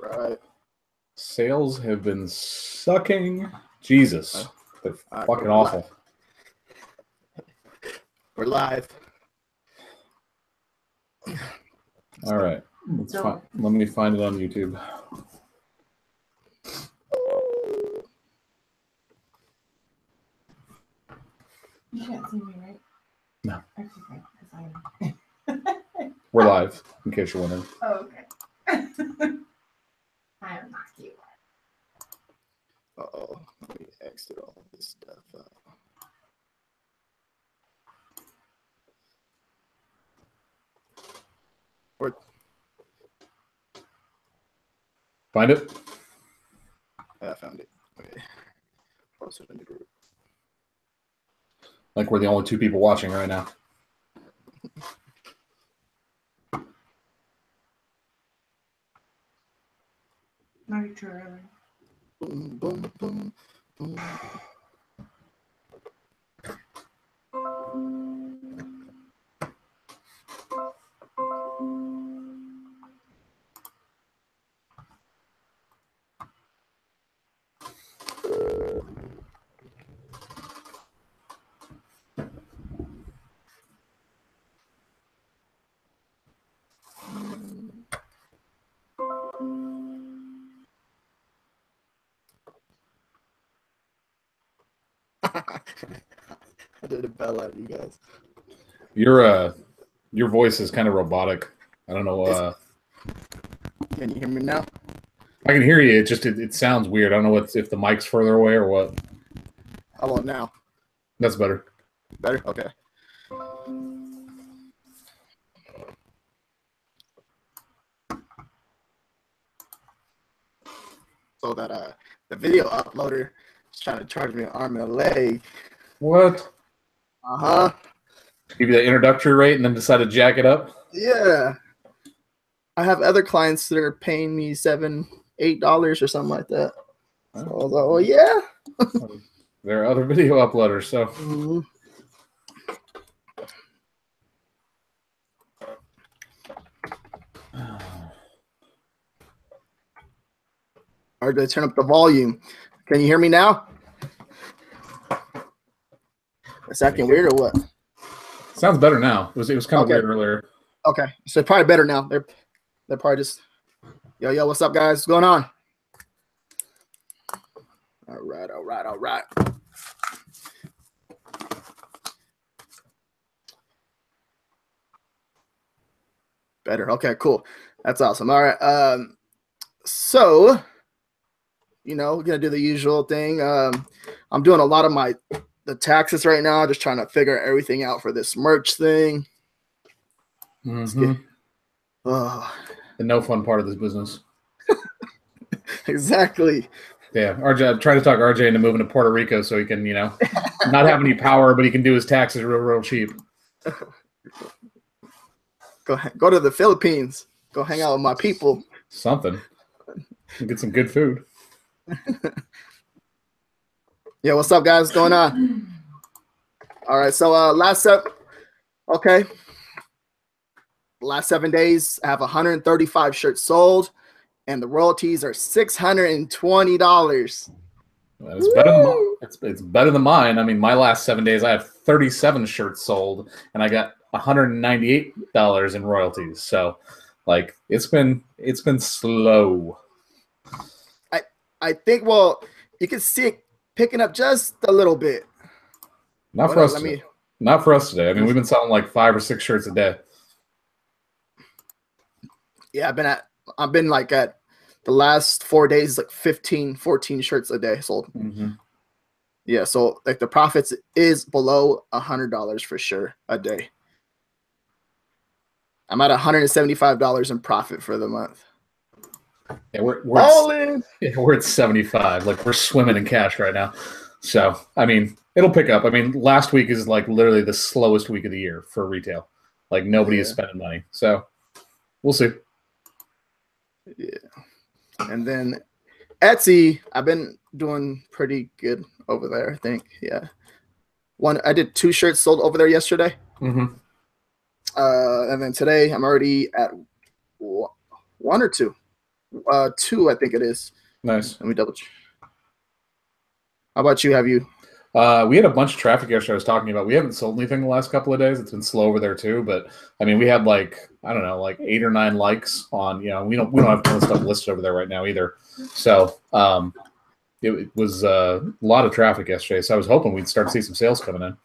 Right. Sales have been sucking. Jesus. They're fucking awful. We're live. All right. Let me find it on YouTube. You can't see me, right? No. Okay, because I We're live, in case you're wondering. Oh, okay. I am not cute. Uh-oh. Let me exit all this stuff out. Find it? I found it. Okay. Post it in the group. Like we're the only two people watching right now. Not true, really. Boom, boom, boom, boom. I did a bell out of you guys. Your voice is kind of robotic. I don't know. Can you hear me now? I can hear you. It sounds weird. I don't know if the mic's further away or what. How about now? That's better. Better? Okay. So that the video uploader is trying to charge me an arm and a leg. What? Uh-huh. Give you the introductory rate and then decide to jack it up? Yeah. I have other clients that are paying me $7, $8 or something like that. So I was like, well, yeah. There are other video uploaders, so. Mm-hmm. All right, let's turn up the volume. Can you hear me now? Is that acting weird or what? Sounds better now. It was kind of weird earlier. Okay, so probably better now. They're probably just, yo, what's up, guys? What's going on? All right. Better. Okay, cool. That's awesome. All right. So, we're gonna do the usual thing. I'm doing a lot of the taxes right now, just trying to figure everything out for this merch thing. Mm-hmm. The no fun part of this business. Exactly. Yeah, RJ, I'm trying to talk RJ into moving to Puerto Rico so he can, not have any power, but he can do his taxes real cheap. Go to the Philippines. Go hang out with my people. Something. Get some good food. Yeah, what's up, guys? What's going on? All right, so last 7 days, I have 135 shirts sold, and the royalties are $620. It's better than mine. It's better than mine. I mean, my last 7 days, I have 37 shirts sold, and I got $198 in royalties. So, it's been slow. I think, you can see it picking up just a little bit. Not for us today. I mean, we've been selling like 5 or 6 shirts a day. Yeah, I've been like at the last 4 days, like 15, 14 shirts a day sold. Mm-hmm. Yeah, so like the profits is below $100 for sure a day. I'm at $175 in profit for the month. Yeah, we're at 75. Like, we're swimming in cash right now. So, I mean, it'll pick up. I mean, last week is like literally the slowest week of the year for retail. Like, nobody is spending money. So, we'll see. Yeah. And then Etsy, I've been doing pretty good over there, I think. Yeah. I did 2 shirts sold over there yesterday. Mm-hmm. And then today I'm already at 1 or 2. 2, I think it is. Nice. Let me double check. How about you? Have you? We had a bunch of traffic yesterday. I was talking about. We haven't sold anything the last couple of days. It's been slow over there too. But I mean, we had like, I don't know, like 8 or 9 likes on. You know, we don't have a ton of stuff listed over there right now either. So it was a lot of traffic yesterday. So I was hoping we'd start to see some sales coming in.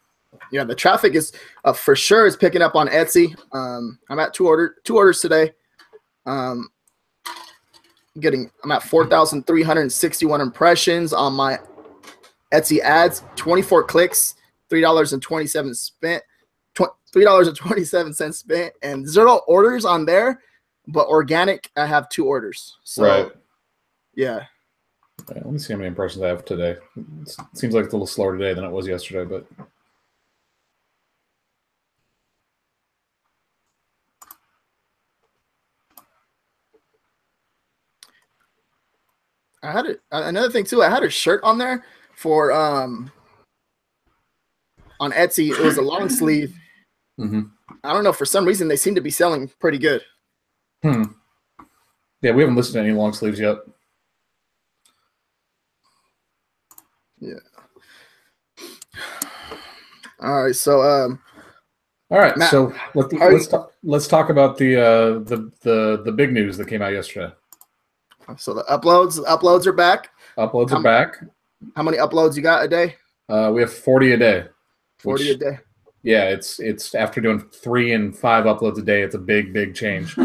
Yeah, the traffic is for sure is picking up on Etsy. I'm at two orders today. I'm at 4,361 impressions on my Etsy ads, 24 clicks, $3.27 spent, $3.27 spent, and 0 orders on there. But organic, I have 2 orders. So, right. Yeah. Okay, let me see how many impressions I have today. It seems like it's a little slower today than it was yesterday, but. I had another thing too. I had a shirt on there for on Etsy. It was a long sleeve. Mm-hmm. I don't know, for some reason they seem to be selling pretty good. Yeah, we haven't listed any long sleeves yet. Yeah. All right, so all right, Matt, so let's talk about the big news that came out yesterday. So the uploads are back. Uploads are back. How many uploads you got a day? We have 40 a day. 40 a day. Yeah, it's after doing 3 and 5 uploads a day, it's a big change. A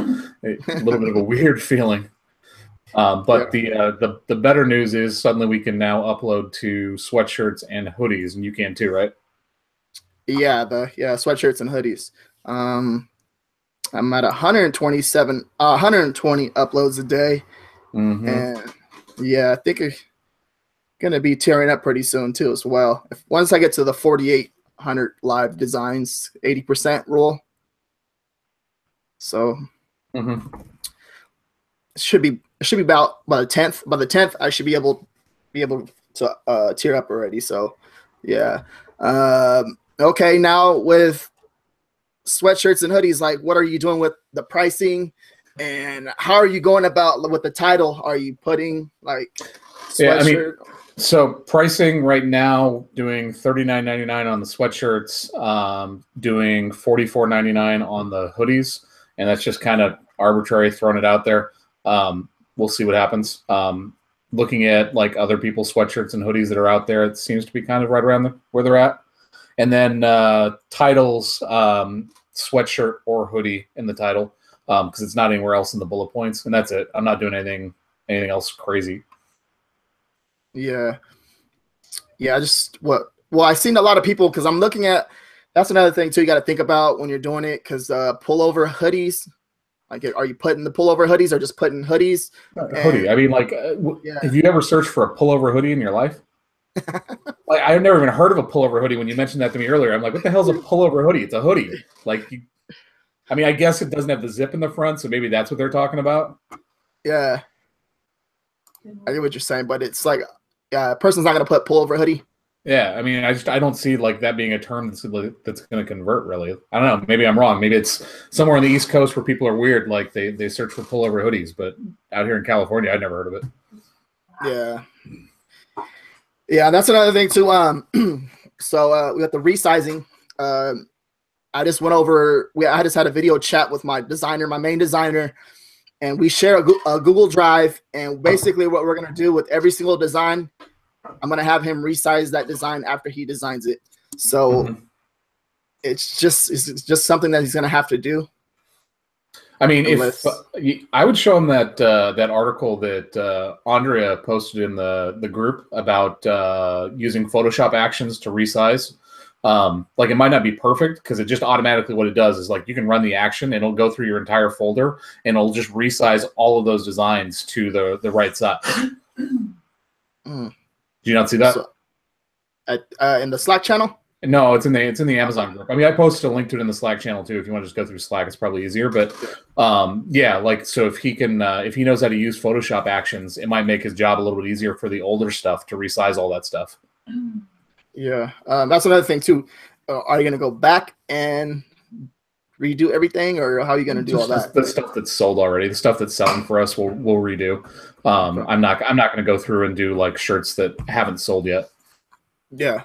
little bit of a weird feeling. But yeah. The better news is suddenly we can now upload to sweatshirts and hoodies, and you can too, right? Yeah, sweatshirts and hoodies. I'm at 120 uploads a day. Mm-hmm. And yeah, I think I'm gonna be tearing up pretty soon too as well. Once I get to the 4,800 live designs, 80% rule. So it should be about by the 10th. By the 10th, I should be able to tear up already. So yeah. Okay, now with sweatshirts and hoodies, like what are you doing with the pricing? And how are you going about with the title? Are you putting like sweatshirt? Yeah, I mean, so pricing right now, doing $39.99 on the sweatshirts, doing $44.99 on the hoodies, and that's just kind of arbitrary, throwing it out there. We'll see what happens. Looking at like other people's sweatshirts and hoodies that are out there, it seems to be kind of right around where they're at. And then titles, sweatshirt or hoodie in the title. Because it's not anywhere else in the bullet points, and that's it. I'm not doing anything else crazy. Yeah. I've seen a lot of people, because I'm looking at, that's another thing too you got to think about when you're doing it, because pullover hoodies, like are you putting the pullover hoodies or just putting hoodies? Hoodie. I mean, like, have you ever searched for a pullover hoodie in your life? Like, I've never even heard of a pullover hoodie. When you mentioned that to me earlier, I'm like, what the hell's a pullover hoodie? It's a hoodie. Like, I mean, I guess it doesn't have the zip in the front, so maybe that's what they're talking about. Yeah. I get what you're saying, but it's like a person's not going to put pullover hoodie. Yeah, I mean, I don't see like that being a term that's going to convert, really. I don't know. Maybe I'm wrong. Maybe it's somewhere on the East Coast where people are weird, like they search for pullover hoodies, but out here in California, I'd never heard of it. Yeah. Yeah, that's another thing too. So we got the resizing. I just went over. I just had a video chat with my main designer, and we share a Google Drive. And basically, what we're gonna do with every single design, I'm gonna have him resize that design after he designs it. So it's just something that he's gonna have to do. I mean, if I would show him that article that Andrea posted in the group about using Photoshop actions to resize. Like, it might not be perfect because it just automatically, what it does is like you can run the action and it'll go through your entire folder and it'll just resize all of those designs to the right size. Do you not see that? So, in the Slack channel? No, it's in the Amazon group. I mean, I posted a link to it in the Slack channel too. If you want to just go through Slack, it's probably easier. But yeah, like, so if he knows how to use Photoshop actions, it might make his job a little bit easier for the older stuff to resize all that stuff. Yeah, that's another thing too. Are you going to go back and redo everything, or how are you going to do all that? The stuff that's sold already, the stuff that's selling for us, we'll redo. Okay. I'm not going to go through and do like shirts that haven't sold yet. Yeah.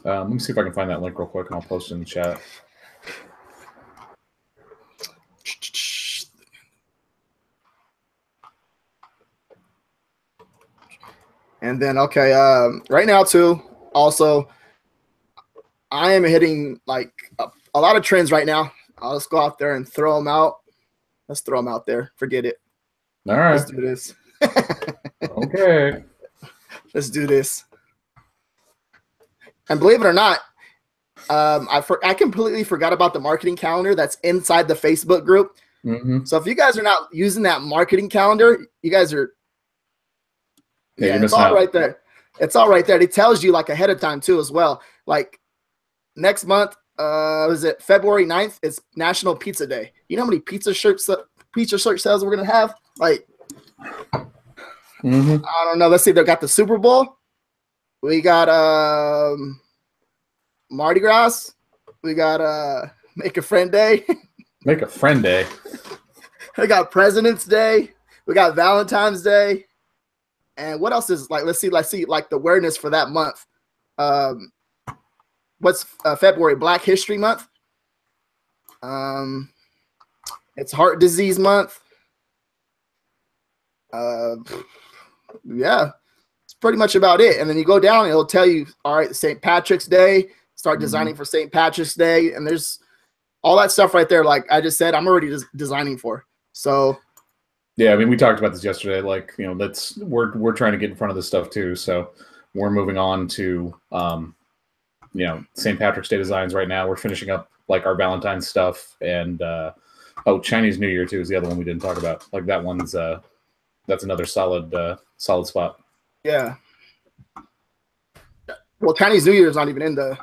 Let me see if I can find that link real quick, and I'll post it in the chat. And then, okay, right now too, also, I am hitting like a lot of trends right now. I'll just go out there and throw them out. Let's throw them out there. Forget it. All right. Let's do this. Okay. Let's do this. And believe it or not, I completely forgot about the marketing calendar that's inside the Facebook group. Mm-hmm. So if you guys are not using that marketing calendar, you guys are. Yeah, it's all right there. It's all right there. It tells you like ahead of time too as well. Like next month, is it February 9th? It's National Pizza Day. You know how many pizza shirt sales we're gonna have? Like, I don't know. Let's see. They got the Super Bowl. We got Mardi Gras. We got Make a Friend Day. Make a Friend Day. We got President's Day. We got Valentine's Day. And what else is like? Let's see like the awareness for that month. What's February? Black History Month. It's Heart Disease Month. Yeah, it's pretty much about it. And then you go down, and it'll tell you, all right, St. Patrick's Day. Start designing for St. Patrick's Day, and there's all that stuff right there. Like I just said, I'm already designing for. So. Yeah, I mean, we talked about this yesterday. Like, you know, we're trying to get in front of this stuff too. So we're moving on to, you know, St. Patrick's Day designs right now. We're finishing up like our Valentine's stuff, and Chinese New Year too is the other one we didn't talk about. Like that one's that's another solid spot. Yeah. Well, Chinese New Year is not even in the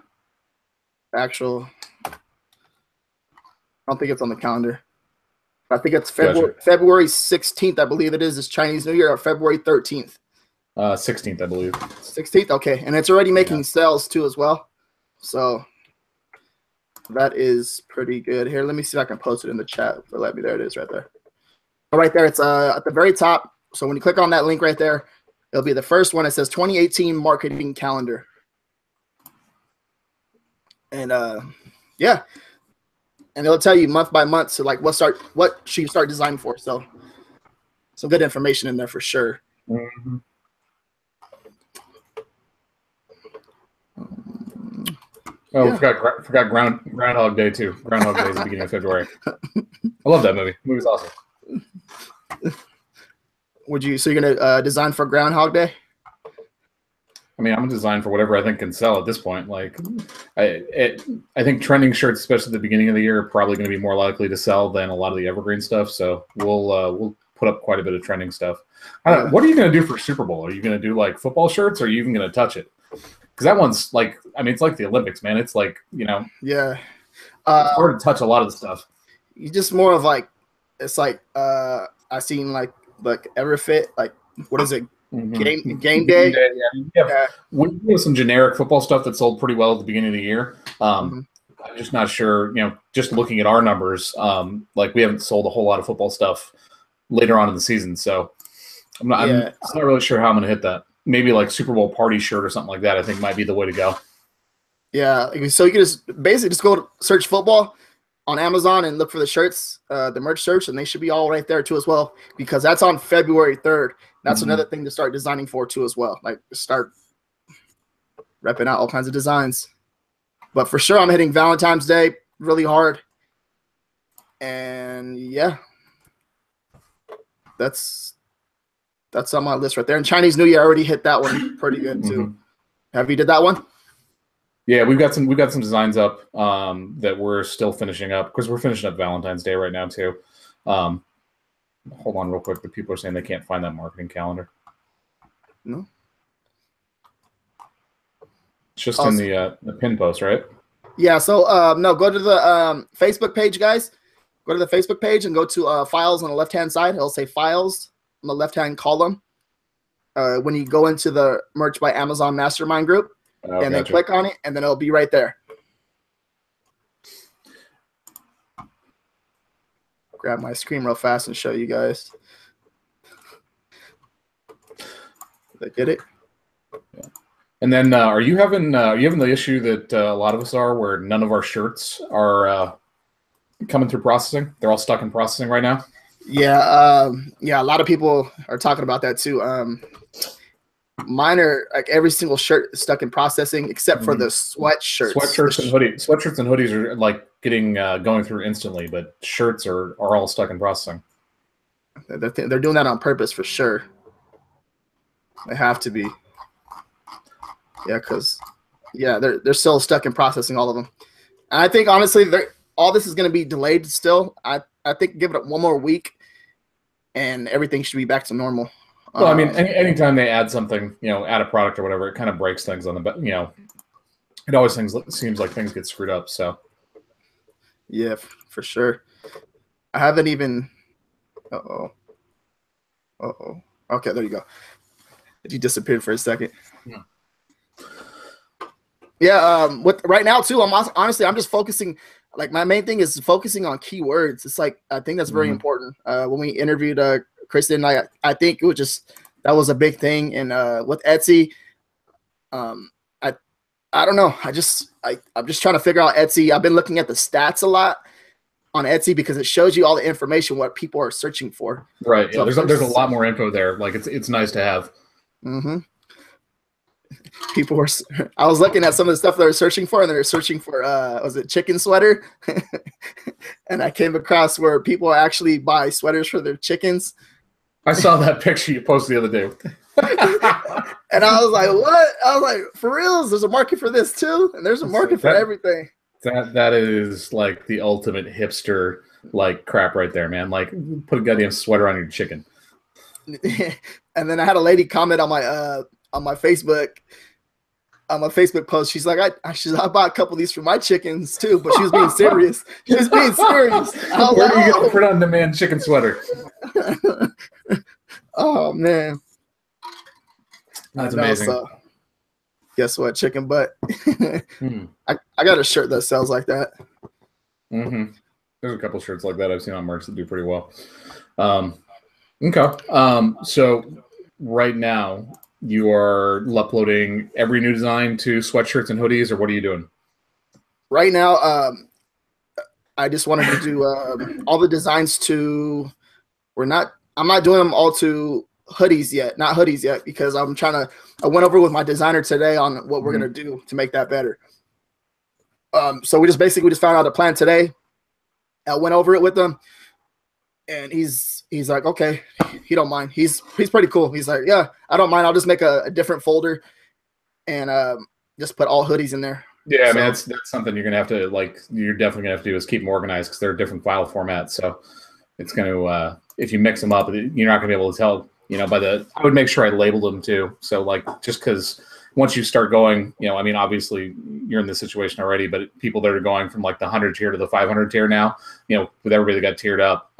actual. I don't think it's on the calendar. I think it's February 16th, I believe it is Chinese New Year, or February 13th. 16th, I believe. 16th, okay. And it's already making sales too as well. So that is pretty good. Here, let me see if I can post it in the chat. Let me. There it is right there. Right there, it's at the very top. So when you click on that link right there, it'll be the first one. It says 2018 Marketing Calendar. And yeah. And it'll tell you month by month, so like what should you start designing for. So some good information in there for sure. Mm-hmm. Oh, yeah. Forgot Groundhog Day too. Groundhog Day is the beginning of February. I love that movie. The movie's awesome. So you're gonna design for Groundhog Day? I mean, I'm gonna design for whatever I think can sell at this point. Like, I think trending shirts, especially at the beginning of the year, are probably going to be more likely to sell than a lot of the evergreen stuff. So we'll put up quite a bit of trending stuff. I don't know, what are you going to do for Super Bowl? Are you going to do like football shirts, or are you even going to touch it? Because that one's like, I mean, it's like the Olympics, man. It's like, you know, yeah, it's hard to touch a lot of the stuff. You just more of like, it's like I seen like Everfit, like what is it? Game day. Yeah. We have some generic football stuff that sold pretty well at the beginning of the year. I'm just not sure, you know, just looking at our numbers, like we haven't sold a whole lot of football stuff later on in the season. So I'm not really sure how I'm going to hit that. Maybe like Super Bowl party shirt or something like that, I think might be the way to go. Yeah. So you can just go search football on Amazon and look for the shirts, the merch search, and they should be all right there too as well, because that's on February 3rd. That's another thing to start designing for too as well. Like start repping out all kinds of designs. But for sure, I'm hitting Valentine's Day really hard. And yeah, that's on my list right there. And Chinese New Year, I already hit that one pretty good too. Have you did that one? Yeah, we've got some designs up that we're still finishing up, because we're finishing up Valentine's Day right now too. Hold on real quick. The people are saying they can't find that marketing calendar. No. It's just in the pin post, right? Yeah. So no, go to the Facebook page, guys. Go to the Facebook page and go to files on the left-hand side. It'll say files on the left-hand column. When you go into the Merch by Amazon Mastermind group, Oh, and then click on it, and then it'll be right there. Grab my screen real fast and show you guys. Did I get it? Yeah. And then are you having the issue that a lot of us are, where none of our shirts are coming through processing? They're all stuck in processing right now. Yeah, yeah. A lot of people are talking about that too. Mine are like every single shirt is stuck in processing except for the sweatshirts. Sweatshirts and hoodies are like getting going through instantly, but shirts are all stuck in processing. They're doing that on purpose for sure. They have to be. Yeah, because they're still stuck in processing, all of them. And I think honestly, all this is going to be delayed still. I think give it one more week, and everything should be back to normal. Well, I mean, anytime they add something, add a product or whatever, it kind of breaks things on the, it always seems like things get screwed up. So, yeah, for sure. I haven't even. Okay, there you go. You disappeared for a second. Yeah. With right now too, I'm just focusing. Like my main thing is focusing on keywords. It's like I think that's very important. When we interviewed Kristen, I think it was that was a big thing. And with Etsy, I don't know. I'm just trying to figure out Etsy. I've been looking at the stats a lot on Etsy because it shows you all the information what people are searching for. Right. Yeah. So there's a lot more info there. Like it's nice to have. Mm-hmm. I was looking at some of the stuff they were searching for, and they were searching for was it chicken sweater? And I came across where people actually buy sweaters for their chickens. I saw that picture you posted the other day. And I was like, what? I was like, for reals? There's a market for this too? And there's a market for everything. That is like the ultimate hipster like crap right there, man. Like put a goddamn sweater on your chicken. And then I had a lady comment on my Facebook post. She's like, I bought a couple of these for my chickens too, but she was being serious. She was being serious. Where are you going to print on demand chicken sweater? Oh man, that's amazing. So, guess what? Chicken butt. I got a shirt that sells like that. Mm-hmm. There's a couple shirts like that I've seen on merch that do pretty well. Okay. So right now you are uploading every new design to sweatshirts and hoodies, or what are you doing? Right now, I just wanted to do all the designs to. I'm not doing them all to hoodies yet, not hoodies yet, because I went over with my designer today on what we're gonna do to make that better. So we just found out a plan today. I went over it with him, and he's like, okay, he don't mind. He's pretty cool. He's like, yeah, I don't mind. I'll just make a different folder and just put all hoodies in there. Yeah, I mean, that's something you're gonna have to you're definitely gonna have to do is keep them organized because they're different file formats. So it's gonna if you mix them up, you're not gonna be able to tell. I would make sure I labeled them too. So just because once you start going, I mean, obviously you're in this situation already, but people that are going from like the 100 tier to the 500 tier now, with everybody that got tiered up,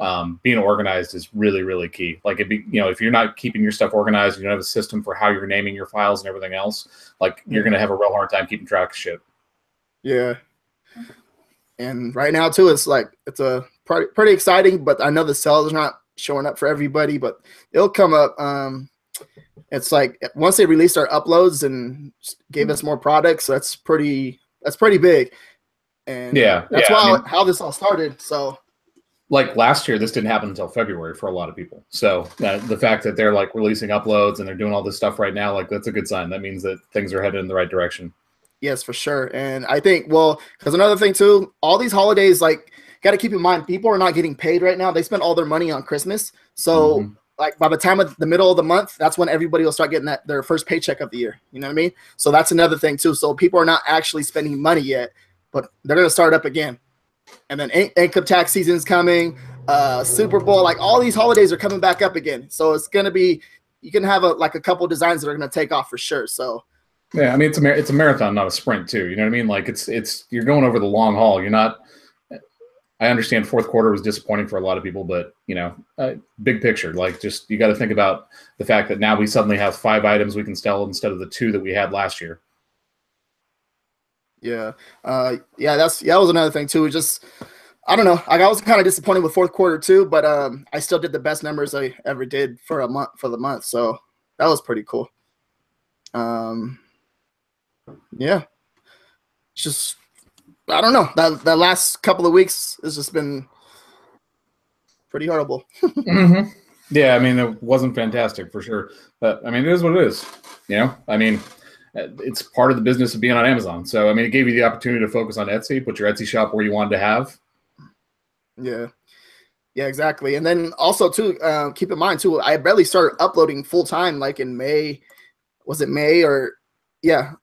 being organized is really, really key. Like if you're not keeping your stuff organized, you don't have a system for how you're naming your files and everything else, you're going to have a real hard time keeping track of shit. Yeah. And right now too, it's a pretty exciting, but I know the sales are not showing up for everybody, but it'll come up. It's like once they released our uploads and gave us more products, that's pretty big. And that's how this all started. So like last year, this didn't happen until February for a lot of people. So the fact that they're releasing uploads and they're doing all this stuff right now, that's a good sign. That means that things are headed in the right direction. Yes, for sure. And I think, because another thing too, all these holidays, got to keep in mind, people are not getting paid right now. They spend all their money on Christmas. So by the time of the middle of the month, that's when everybody will start getting their first paycheck of the year. You know what I mean? So that's another thing too. So people are not actually spending money yet, but they're going to start up again. And then income tax season's coming, Super Bowl, all these holidays are coming back up again. So it's going to be, you can have a couple designs that are going to take off for sure. So yeah, I mean, it's a marathon, not a sprint too. You know what I mean? It's you're going over the long haul. You're not. I understand fourth quarter was disappointing for a lot of people, but big picture, you got to think about the fact that now we suddenly have 5 items we can sell instead of the 2 that we had last year. Yeah. Yeah, that was another thing too. Just I don't know. I was kind of disappointed with fourth quarter too, but I still did the best numbers I ever did for the month. So that was pretty cool. Yeah. It's just I don't know. That last couple of weeks has just been pretty horrible. Mm-hmm. Yeah, I mean, it wasn't fantastic for sure, but I mean, it is what it is. You know, I mean, it's part of the business of being on Amazon. So, I mean, it gave you the opportunity to focus on Etsy, put your Etsy shop where you wanted to have. Yeah. Yeah, exactly. And then also too, keep in mind too, I barely started uploading full time like in May. Was it May or yeah?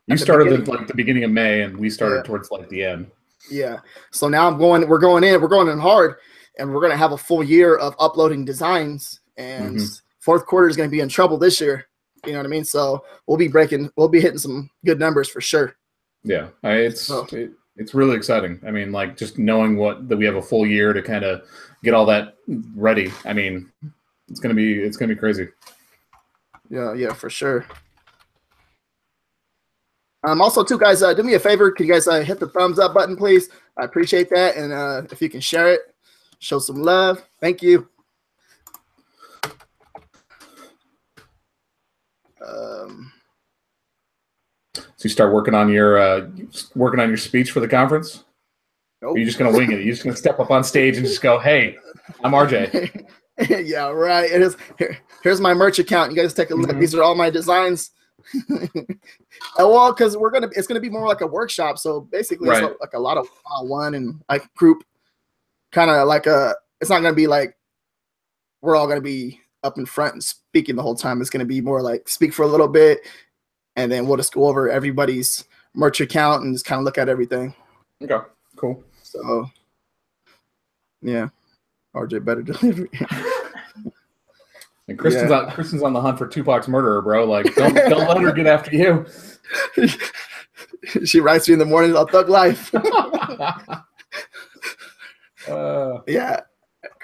You started at like the beginning of May, and we started towards like the end. Yeah. So now we're going in hard, and we're gonna have a full year of uploading designs, and fourth quarter is gonna be in trouble this year. You know what I mean? So we'll be hitting some good numbers for sure. Yeah, it's really exciting. I mean, like just knowing that we have a full year to kind of get all that ready. I mean, it's gonna be crazy. Yeah, for sure. Also, too, guys, do me a favor. Can you guys hit the thumbs up button, please? I appreciate that. And if you can share it, show some love. Thank you. So you start working on your speech for the conference? Nope. Or are you just gonna wing it? You're just gonna step up on stage and just go, "Hey, I'm RJ." Yeah, right. Here's my merch account. You guys take a look. These are all my designs. Well, because it's gonna be more like a workshop. So basically, it's like a lot of one-on-one and like group, kind of like it's not gonna be like we're all gonna be up in front and speaking the whole time. It's gonna be more like speak for a little bit, and then we'll just go over everybody's merch account and just kind of look at everything. Okay, cool. So, yeah, RJ better delivery. And Kristen's on the hunt for Tupac's murderer, bro. Like, don't let her get after you. She writes me in the morning about Thug Life. Yeah.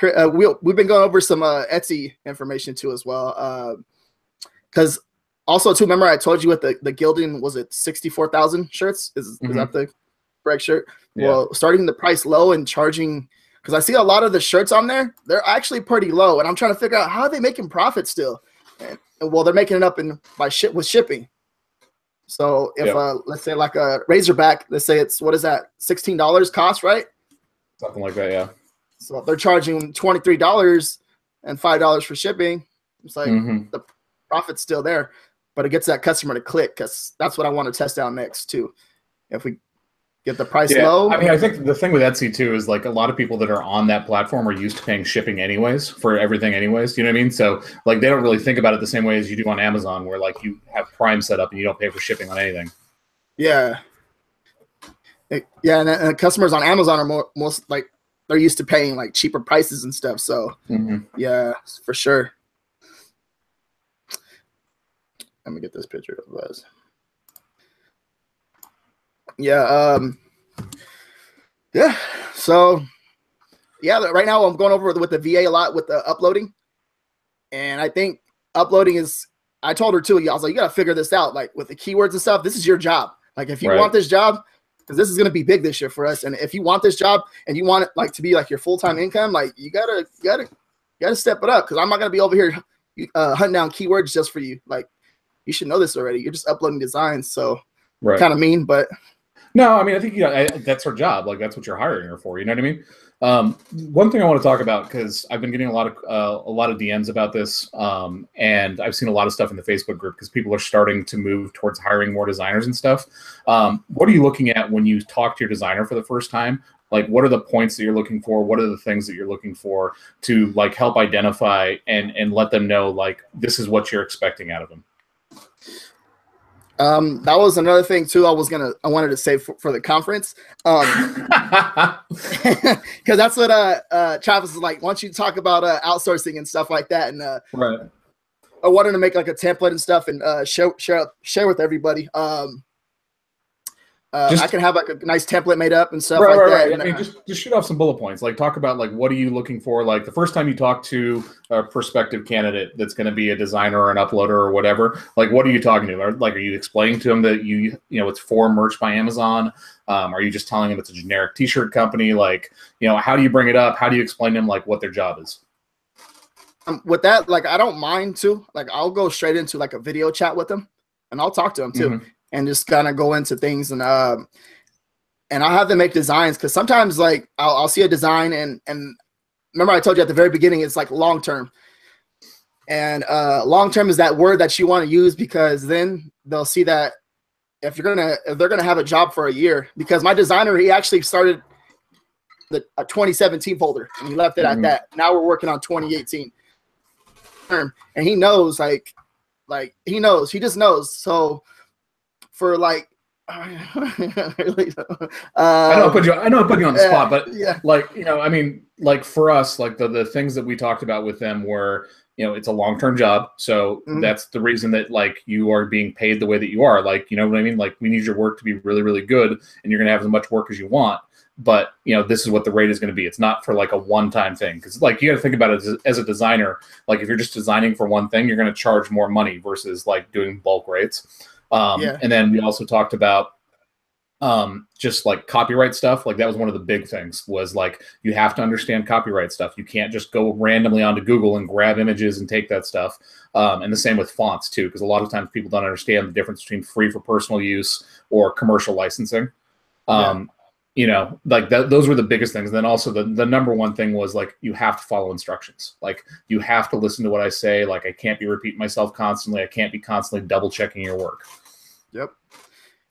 We've been going over some Etsy information too as well. Because also too, remember I told you with the gilding, was it 64,000 shirts? Is that the correct shirt? Yeah. Well, starting the price low and charging, because I see a lot of the shirts on there, they're actually pretty low, and I'm trying to figure out how are they making profit still. And well, they're making it up with shipping. So if let's say like a Razorback, let's say it's what is that, $16 cost, right? Something like that, yeah. So if they're charging $23 and $5 for shipping, it's like the profit's still there, but it gets that customer to click, because that's what I want to test out next too. If we get the price low. I mean, I think the thing with Etsy too is like a lot of people that are on that platform are used to paying shipping anyways for everything anyways. You know what I mean? So like they don't really think about it the same way as you do on Amazon, where like you have Prime set up and you don't pay for shipping on anything. Yeah. Yeah, and customers on Amazon are most like they're used to paying like cheaper prices and stuff. So yeah, for sure. Let me get this picture of us. Yeah. Yeah. So yeah, right now I'm going over with the VA a lot with the uploading, and I think uploading is. I told her too. I was like, you gotta figure this out. Like with the keywords and stuff, this is your job. Like if you want this job, because this is gonna be big this year for us, and if you want this job and you want it like to be like your full-time income, like you gotta step it up. Because I'm not gonna be over here hunting down keywords just for you. Like you should know this already. You're just uploading designs, so kind of mean, but. No, I mean, I think that's her job. Like that's what you're hiring her for. You know what I mean? One thing I want to talk about, because I've been getting a lot of DMs about this, and I've seen a lot of stuff in the Facebook group because people are starting to move towards hiring more designers and stuff. What are you looking at when you talk to your designer for the first time? Like, what are the points that you're looking for? What are the things that you're looking for to like help identify and let them know like this is what you're expecting out of them? That was another thing too. I wanted to say for the conference, because that's what Travis is like. Once you talk about outsourcing and stuff like that, and I wanted to make like a template and stuff and share with everybody. I can have like a nice template made up and stuff right, like right, that. Right. I mean, just shoot off some bullet points. Like talk about like what are you looking for? Like the first time you talk to a prospective candidate that's going to be a designer or an uploader or whatever. Like what are you talking to? Like are you explaining to them that you know it's for merch by Amazon? Are you just telling them it's a generic T-shirt company? Like how do you bring it up? How do you explain to them like what their job is? With that, like I don't mind too. Like I'll go straight into like a video chat with them, and I'll talk to them too, and just kind of go into things and I'll have them make designs because sometimes like I'll see a design and remember I told you at the very beginning it's like long term, and long term is that word that you want to use because then they'll see that if they're gonna have a job for a year, because my designer, he actually started a 2017 folder and he left it at that. Now we're working on 2018 and he knows like he just knows. So for like really, I know I put you on the spot, but yeah. like I mean, like for us, like the things that we talked about with them were, it's a long-term job, so that's the reason that like you are being paid the way that you are. Like, you know what I mean? Like we need your work to be really, really good, and you're gonna have as much work as you want. But this is what the rate is going to be. It's not for like a one-time thing, because like you got to think about it as a designer. Like if you're just designing for one thing, you're going to charge more money versus like doing bulk rates. And then we also talked about just like copyright stuff. Like that was one of the big things, was like you have to understand copyright stuff. You can't just go randomly onto Google and grab images and take that stuff. And the same with fonts too, because a lot of times people don't understand the difference between free for personal use or commercial licensing. Like those were the biggest things. And then also the number one thing was like you have to follow instructions. Like you have to listen to what I say. Like I can't be repeating myself constantly. I can't be constantly double checking your work. Yep,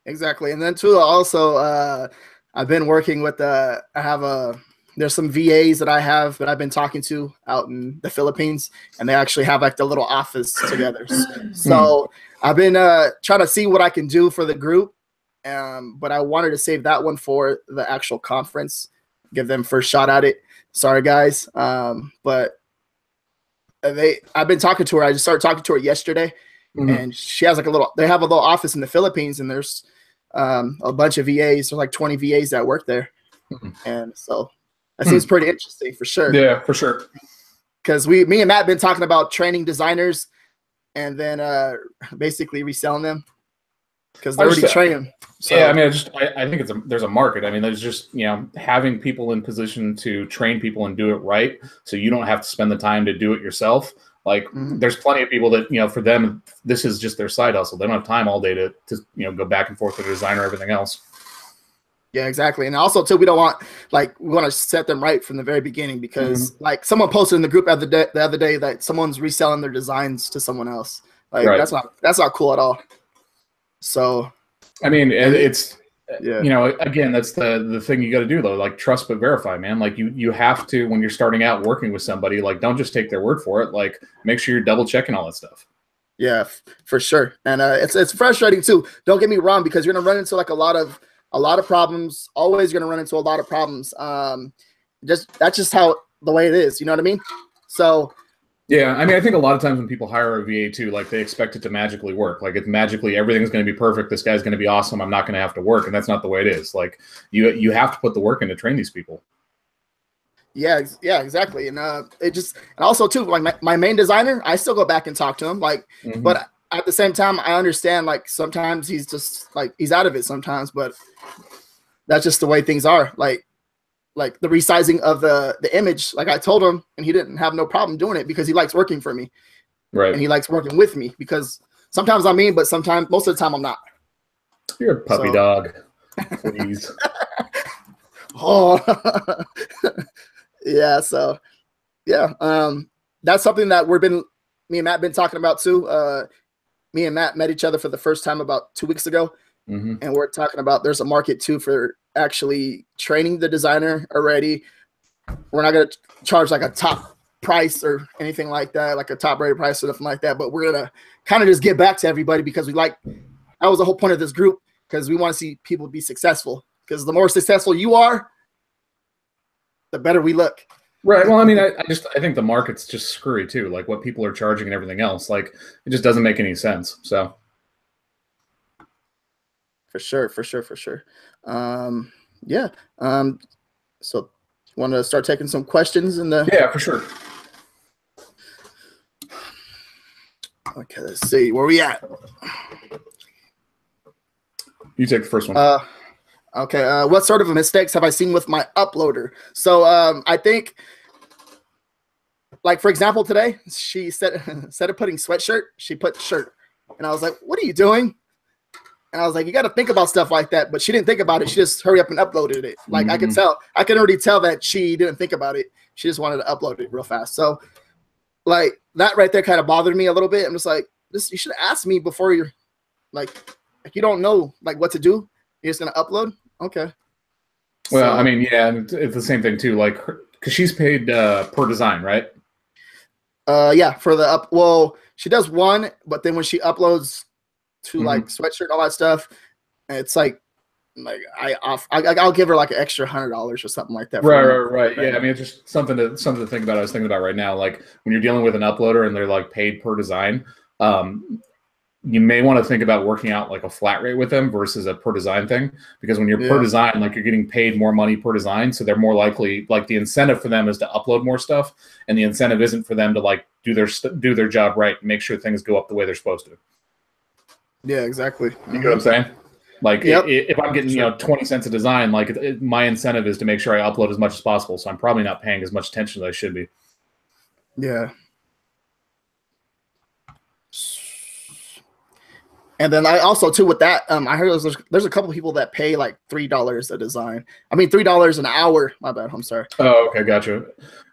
exactly. And then too, also I've been working with there's some VAs that I have that I've been talking to out in the Philippines, and they actually have like the little office together. So I've been trying to see what I can do for the group. But I wanted to save that one for the actual conference, give them first shot at it. Sorry guys. But I've been talking to her. I just started talking to her yesterday, and she has like they have a little office in the Philippines, and there's a bunch of VAs. There's like 20 VAs that work there. And so that seems pretty interesting for sure. Yeah, for sure. Because me and Matt been talking about training designers and then basically reselling them, because they're already trained. So. Yeah, I mean, I think there's a market. I mean, there's just having people in position to train people and do it right, so you don't have to spend the time to do it yourself. Like, there's plenty of people that for them this is just their side hustle. They don't have time all day to go back and forth with a designer, everything else. Yeah, exactly. And also too, we want to set them right from the very beginning, because like someone posted in the group the other day that someone's reselling their designs to someone else. Like that's not cool at all. So, I mean, it's again, that's the thing you got to do though. Like trust but verify, man. Like you have to, when you're starting out working with somebody, like don't just take their word for it. Like make sure you're double checking all that stuff. Yeah, for sure. And it's frustrating too. Don't get me wrong, because you're gonna run into like a lot of problems. Always gonna run into a lot of problems. That's just how the way it is. You know what I mean? So. Yeah, I mean, I think a lot of times when people hire a VA too, like they expect it to magically work. Like it's magically everything's going to be perfect. This guy's going to be awesome. I'm not going to have to work, and that's not the way it is. Like you have to put the work in to train these people. Yeah, exactly. And and also too, like my main designer, I still go back and talk to him. Like, but at the same time, I understand like sometimes he's just like he's out of it sometimes, but that's just the way things are. Like the resizing of the image, like I told him, and he didn't have no problem doing it because he likes working for me. Right. And he likes working with me, because sometimes I'm mean, but sometimes, most of the time I'm not. You're a puppy dog. Please. Oh, yeah. So yeah. That's something that me and Matt been talking about too. Me and Matt met each other for the first time about 2 weeks ago. And we're talking about there's a market too for actually training the designer already. We're not going to charge like a top price or anything like that, like a top rated price or something like that. But we're going to kind of just give back to everybody, because that was the whole point of this group, because we want to see people be successful, because the more successful you are, the better we look. Right. Well, I mean, I think the market's just screwy too. Like what people are charging and everything else, like it just doesn't make any sense. So. For sure, for sure, for sure. Yeah. So you want to start taking some questions in the? Yeah, for sure. Okay, let's see where we at. You take the first one. Okay. What sort of mistakes have I seen with my uploader? So I think, like for example, today she said instead of putting sweatshirt, she put shirt, and I was like, "What are you doing?" And I was like, "You got to think about stuff like that." But she didn't think about it. She just hurry up and uploaded it. Like I could tell, I could already tell that she didn't think about it. She just wanted to upload it real fast. So like that right there kind of bothered me a little bit. I'm just like, this, you should ask me before you're like you don't know like what to do. You're just gonna upload. Okay. Well, So, I mean, yeah, it's the same thing too. Like, because she's paid per design, right? yeah, for the up. Well, she does one, but then when she uploads to like sweatshirt, all that stuff, it's like I'll give her like an extra $100 or something like that. Right. Yeah, I mean, it's just something to think about. I was thinking about right now, like when you're dealing with an uploader and they're like paid per design, you may want to think about working out like a flat rate with them versus a per design thing, because when you're per design, like you're getting paid more money per design, so they're more likely, like the incentive for them is to upload more stuff, and the incentive isn't for them to like do their job right and make sure things go up the way they're supposed to. Yeah, exactly. You know what I'm saying? Like if I'm getting 20 cents a design, like my incentive is to make sure I upload as much as possible, so I'm probably not paying as much attention as I should be. Yeah. And then I also too with that, I heard there's a couple people that pay like $3 a design. I mean $3 an hour. My bad. I'm sorry. Oh, okay, gotcha.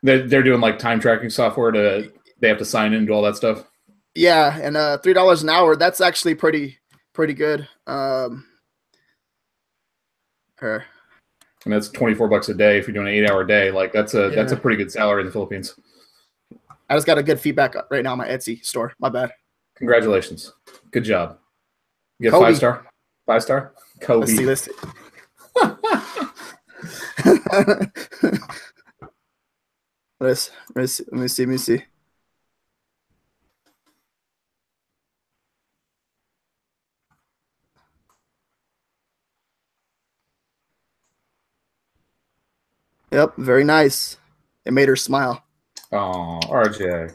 They're doing like time tracking software they have to sign in and do all that stuff. Yeah, and $3 an hour. That's actually pretty good. And that's $24 a day if you're doing an 8-hour day. Like that's a pretty good salary in the Philippines. I just got a good feedback right now on my Etsy store. My bad. Congratulations. Good job. You get Kobe. 5-star? 5-star? Kobe. Let's see. Let me see. Yep, very nice. It made her smile. Oh, RJ.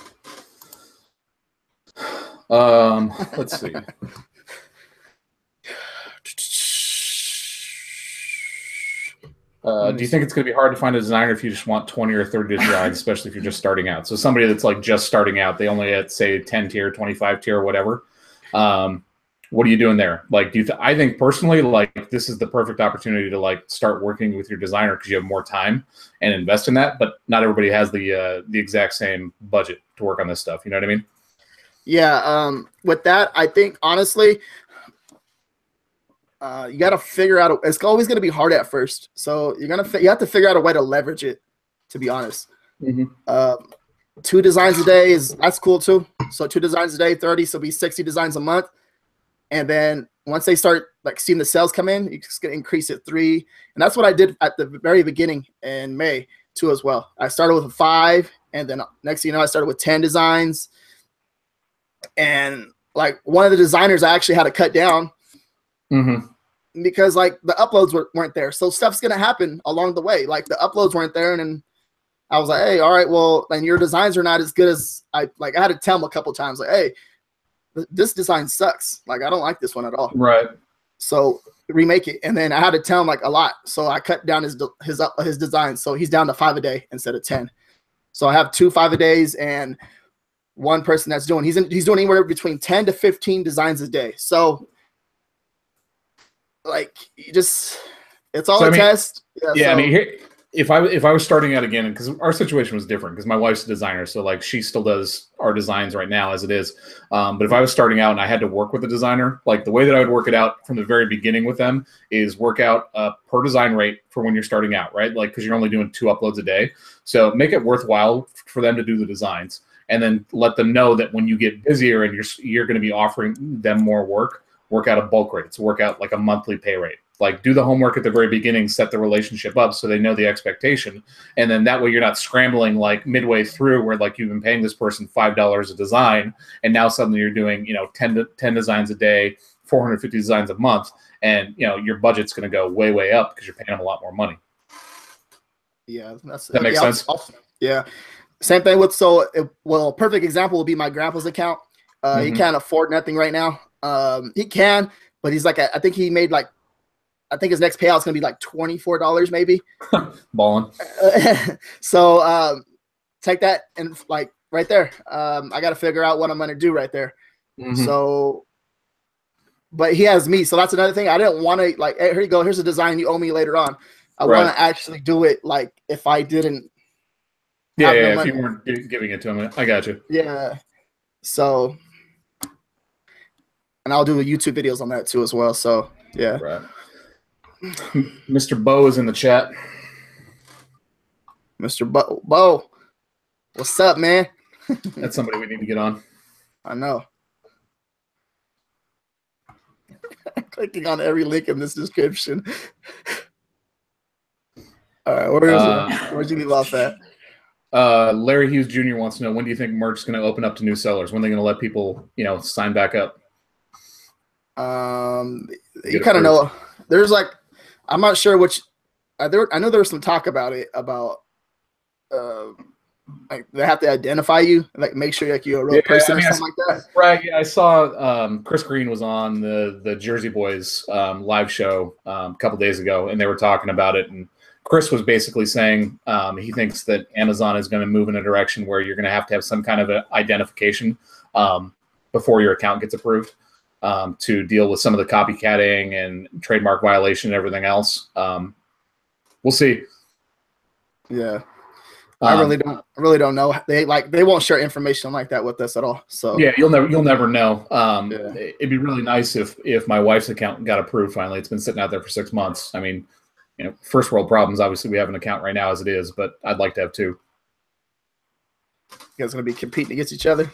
Let's see. Do you think it's going to be hard to find a designer if you just want 20 or 30 designs, especially if you're just starting out? So somebody that's like just starting out, they only at say 10 tier, 25 tier, or whatever. What are you doing there? Like, I think personally, like this is the perfect opportunity to like start working with your designer because you have more time and invest in that. But not everybody has the exact same budget to work on this stuff. You know what I mean? Yeah. With that, I think honestly, you got to figure out. It's always going to be hard at first, so you have to figure out a way to leverage it. To be honest, 2 designs a day that's cool too. So 2 designs a day, 30, so it'll be 60 designs a month. And then once they start like seeing the sales come in, you just gonna increase it 3. And that's what I did at the very beginning in May too as well. I started with 5, and then next thing you know, I started with 10 designs. And like one of the designers I actually had to cut down because like the uploads weren't there. So stuff's gonna happen along the way. Like the uploads weren't there, and then I was like, hey, all right, well, and your designs are not as good as I had to tell him a couple times, like, hey, this design sucks. Like, I don't like this one at all. Right. So remake it. And then I had to tell him like a lot. So I cut down his design. So he's down to 5 a day instead of 10. So I have 2 5-a-days and one person that's doing, he's doing anywhere between 10 to 15 designs a day. So like it's all a test. Yeah. So, I mean, if I was starting out again, because our situation was different, because my wife's a designer, so like she still does our designs right now as it is. But if I was starting out and I had to work with a designer, like the way that I would work it out from the very beginning with them is work out a per design rate for when you're starting out, right? Like because you're only doing 2 uploads a day, so make it worthwhile for them to do the designs, and then let them know that when you get busier and you're going to be offering them more work out a bulk rate, so work out like a monthly pay rate. Like do the homework at the very beginning, set the relationship up so they know the expectation. And then that way you're not scrambling like midway through where like you've been paying this person $5 a design. And now suddenly you're doing, 10 designs a day 450 designs a month, and your budget's going to go way up because you're paying them a lot more money. Yeah, that makes sense. Yeah, same thing with a perfect example would be my grandpa's account. He can't afford nothing right now. He can, but he's like, I think he made like, I think his next payout's gonna be like $24 maybe. Balling. So take that and like right there. I got to figure out what I'm gonna do right there. So, but he has me, so that's another thing. I didn't want to like, hey, here you go. Here's a design you owe me later on. I want to actually do it like if I didn't. Yeah, if you weren't giving it to him, I got you. Yeah. So, and I'll do YouTube videos on that too as well. So yeah. Right. Mr. Bo is in the chat. Mr. Bo, what's up, man? That's somebody we need to get on. I know. Clicking on every link in this description. All right, where'd you leave off at? Larry Hughes Jr. wants to know, when do you think merch is going to open up to new sellers? When are they going to let people, sign back up? You kind of know. There's like, I'm not sure which. I know there was some talk about it like they have to identify you, like make sure like you're a real person or something like that. Right. Yeah, I saw Chris Green was on the Jersey Boys live show a couple days ago, and they were talking about it. And Chris was basically saying he thinks that Amazon is going to move in a direction where you're going to have some kind of identification before your account gets approved to deal with some of the copycatting and trademark violation and everything else. We'll see. Yeah. I really don't know. They won't share information like that with us at all. So yeah, you'll never know. It'd be really nice if my wife's account got approved finally. It's been sitting out there for 6 months. I mean, first world problems. Obviously, we have an account right now as it is, but I'd like to have 2. You guys gonna be competing against each other?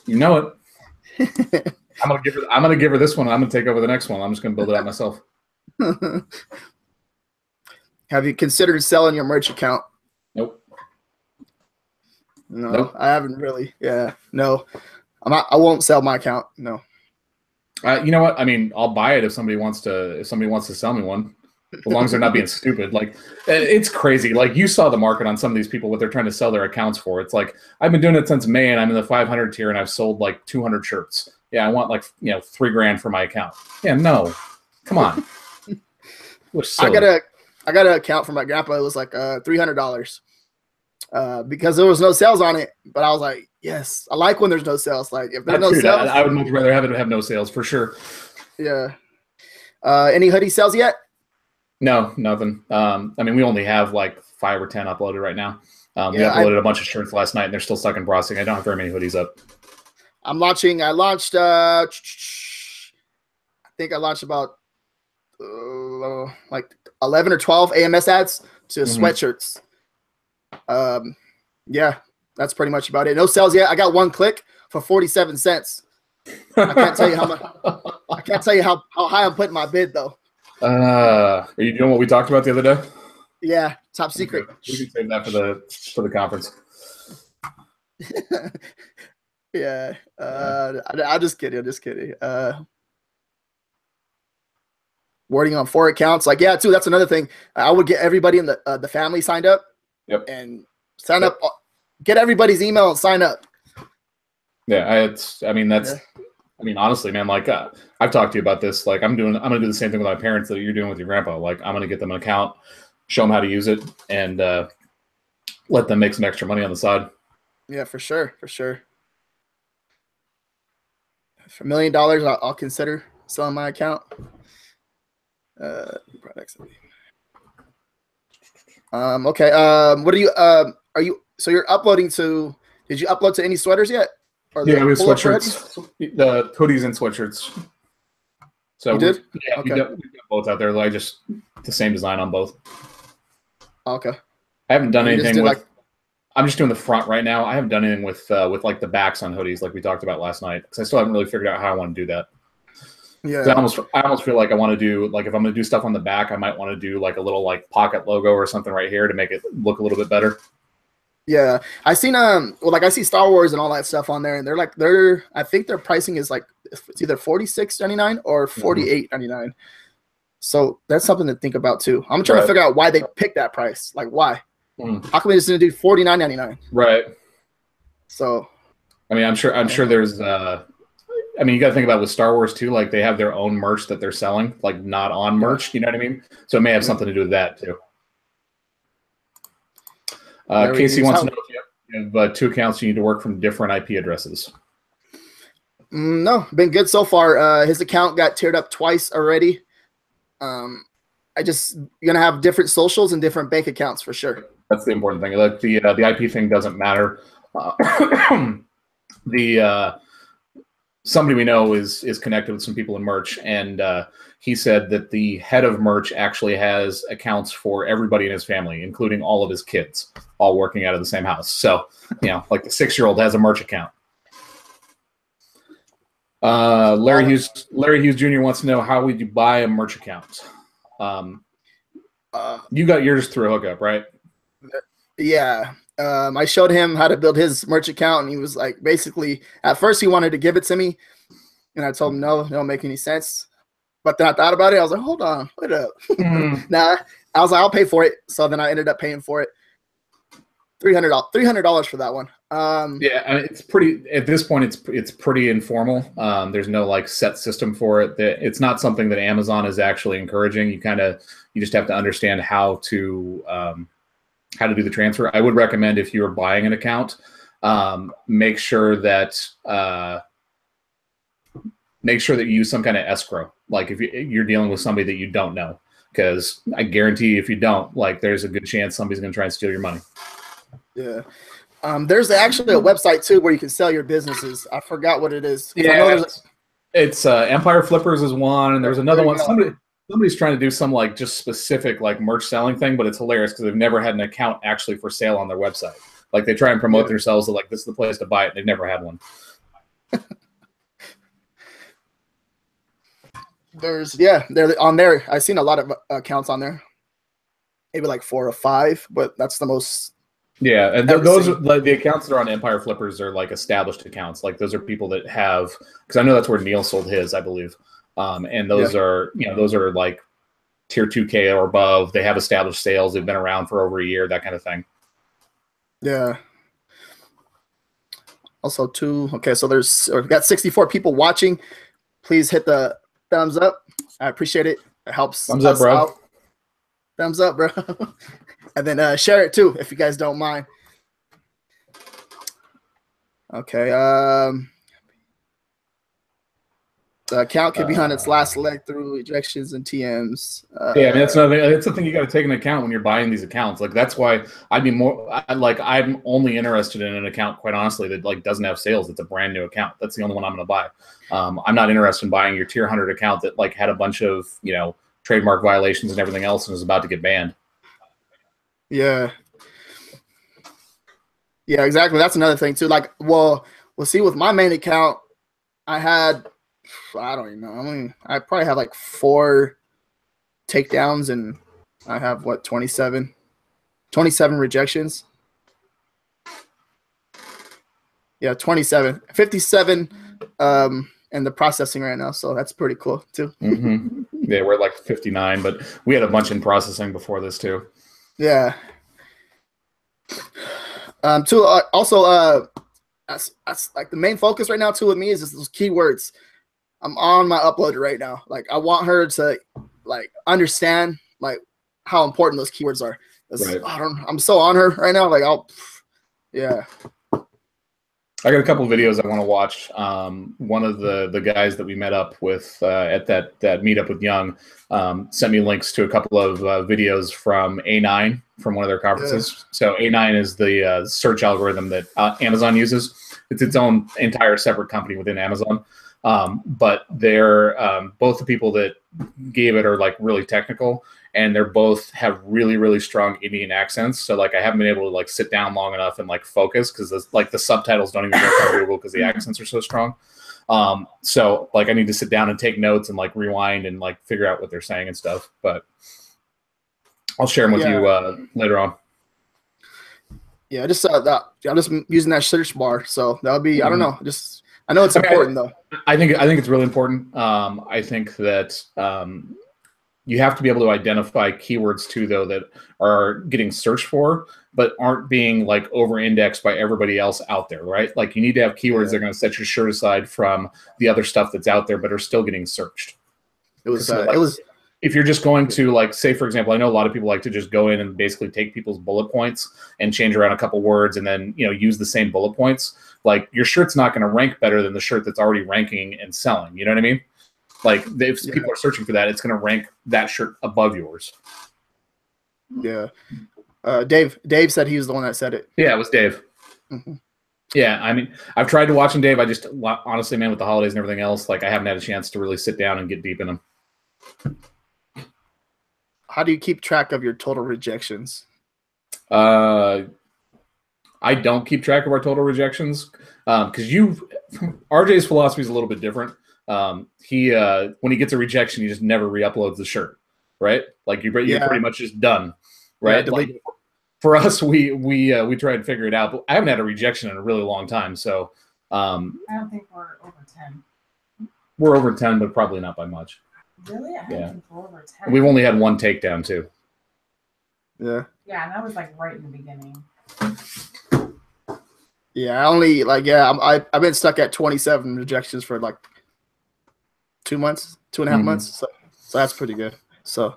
You know it. I'm gonna give her this one. I'm gonna take over the next one. I'm just gonna build it out myself. Have you considered selling your merch account? Nope. No, nope. I haven't really. Yeah, no, I won't sell my account. No. You know what? I mean, I'll buy it if somebody wants to sell me one, as long as they're not being stupid. Like, it's crazy. Like, you saw the market on some of these people, what they're trying to sell their accounts for. It's like, I've been doing it since May, and I'm in the 500 tier, and I've sold like 200 shirts. Yeah, I want like $3,000 for my account. Yeah, no, come on. I got an account for my grandpa. It was like $300 because there was no sales on it. But I was like, yes, I like when there's no sales. Like if there's no sales, I would much rather have no sales for sure. Yeah. Any hoodie sales yet? No, nothing. I mean, we only have like 5 or 10 uploaded right now. We uploaded a bunch of shirts last night, and they're still stuck in processing. I don't have very many hoodies up. I launched. I think I launched about like 11 or 12 AMS ads to sweatshirts. Yeah, that's pretty much about it. No sales yet. I got 1 click for 47 cents. I can't tell you how much. I can't tell you how high I'm putting my bid though. Are you doing what we talked about the other day? Yeah, top secret. We can save that for the conference. Yeah. I'm just kidding. Wording on 4 accounts. Like, yeah, too. That's another thing. I would get everybody in the family signed up. Yep. And sign up. Get everybody's email and sign up. Yeah, I mean, honestly, man. Like, I've talked to you about this. Like, I'm gonna do the same thing with my parents that you're doing with your grandpa. Like, I'm gonna get them an account, show them how to use it, and let them make some extra money on the side. Yeah, for sure. For $1 million, I'll consider selling my account. Products. Okay. What are you? So you're uploading to? Did you upload to any sweaters yet? Yeah, we have sweatshirts, the hoodies and sweatshirts. So you did? Yeah, okay. We've got both out there. Like just the same design on both. Okay. I haven't done anything with. I'm just doing the front right now. I haven't done anything with like the backs on hoodies like we talked about last night because I still haven't really figured out how I want to do that. Yeah. I almost feel like I want to do like if I'm going to do stuff on the back, I might want to do like a little like pocket logo or something right here to make it look a little bit better. Yeah, I seen I see Star Wars and all that stuff on there, and I think their pricing is like it's either $46.99 or $48.99. So that's something to think about too. I'm trying to figure out why they picked that price. Like, why? How come they just didn't do $49.99? Right. So, I mean, I'm sure there's. I mean, you got to think about with Star Wars too. Like, they have their own merch that they're selling, like not on merch. You know what I mean? So it may have something to do with that too. Casey wants to know if you have 2 accounts. You need to work from different IP addresses. No, been good so far. His account got tiered up twice already. You're gonna have different socials and different bank accounts for sure. That's the important thing. Like the IP thing doesn't matter. Somebody we know is connected with some people in merch, and he said that the head of merch actually has accounts for everybody in his family, including all of his kids, all working out of the same house. So, like the 6-year-old has a merch account. Larry Hughes Jr. wants to know, how would you buy a merch account? You got yours through a hookup, right? Yeah. I showed him how to build his merch account, and he was like, basically, at first he wanted to give it to me, and I told him no, it don't make any sense. But then I thought about it. I was like, hold on, wait up. Nah, I was like, I'll pay for it. So then I ended up paying for it. $300 for that one. Yeah, I mean, it's pretty. At this point, it's pretty informal. There's no like set system for it. It's not something that Amazon is actually encouraging. You just have to understand how to do the transfer. I would recommend, if you're buying an account, make sure that you use some kind of escrow. Like if you're dealing with somebody that you don't know, because I guarantee you, if you don't, like, there's a good chance somebody's going to try and steal your money. Yeah. There's actually a website too where you can sell your businesses. I forgot what it is. Yeah, it's Empire Flippers is one, and there's another one. Somebody's trying to do some like just specific like merch selling thing, but it's hilarious because they've never had an account actually for sale on their website. Like, they try and promote themselves to like, this is the place to buy it. They've never had one. They're on there. I've seen a lot of accounts on there. Maybe like 4 or 5, but that's the most. Yeah, and those are like the accounts that are on Empire Flippers are like established accounts. Like, those are people that have, because I know that's where Neil sold his, I believe. And those are like tier 2K or above. They have established sales. They've been around for over a year, that kind of thing. Yeah. Also, so we've got 64 people watching. Please hit the thumbs up. I appreciate it. It helps. Thumbs up, bro. Out. Thumbs up, bro. And then share it too, if you guys don't mind. Okay. The account could be on its last leg through rejections and TMs. Yeah, I mean, that's another thing. It's something you got to take into account when you're buying these accounts. Like, that's why I'm only interested in an account, quite honestly, that like doesn't have sales. It's a brand new account. That's the only one I'm going to buy. I'm not interested in buying your tier 100 account that like had a bunch of trademark violations and everything else and is about to get banned. Yeah. Yeah, exactly. That's another thing too. Like, we'll see, with my main account, I don't even know. I mean, I probably have like 4 takedowns, and I have 27 rejections. Yeah, 27, 57 in the processing right now. So that's pretty cool too. Mm-hmm. Yeah, we're at like 59, but we had a bunch in processing before this too. Yeah. Also, that's like the main focus right now too with me is just those keywords. I'm on my uploader right now. Like, I want her to like understand like how important those keywords are. Right. I'm so on her right now. Like, I got a couple of videos I want to watch. One of the guys that we met up with at that meetup with Young sent me links to a couple of videos from A9 from one of their conferences. Yeah. So A9 is the search algorithm that Amazon uses. It's its own entire separate company within Amazon. But they're both the people that gave it are like really technical, and they're both have really, really strong Indian accents. So like, I haven't been able to like sit down long enough and like focus, because the subtitles don't even work on Google because the accents are so strong. So like, I need to sit down and take notes and like rewind and like figure out what they're saying and stuff. But I'll share them with you later on. Yeah, I'm just using that search bar, so that'll be I don't know, I know it's important though. I think it's really important. I think that you have to be able to identify keywords too, though, that are getting searched for, but aren't being like over-indexed by everybody else out there, right? Like you need to have keywords that are going to set your shirt aside from the other stuff that's out there, but are still getting searched. It was. If you're just going to, like, say, for example, I know a lot of people like to just go in and basically take people's bullet points and change around a couple words and then, use the same bullet points. Like, your shirt's not going to rank better than the shirt that's already ranking and selling. You know what I mean? Like, if people are searching for that, it's going to rank that shirt above yours. Yeah. Dave said he was the one that said it. Yeah, it was Dave. Mm-hmm. Yeah, I mean, I've tried to watch him, Dave. I just, honestly, man, with the holidays and everything else, like, I haven't had a chance to really sit down and get deep in them. How do you keep track of your total rejections? I don't keep track of our total rejections because RJ's philosophy is a little bit different. He when he gets a rejection, he just never re-uploads the shirt, right? Like you're pretty much just done, right? Like, for us, we try and figure it out, but I haven't had a rejection in a really long time. So I don't think we're over 10. We're over 10, but probably not by much. Really? I think we're over 10. We've only had one takedown too. Yeah. Yeah, and that was like right in the beginning. Yeah, I've been stuck at 27 rejections for like 2 months, 2.5 months. So that's pretty good. So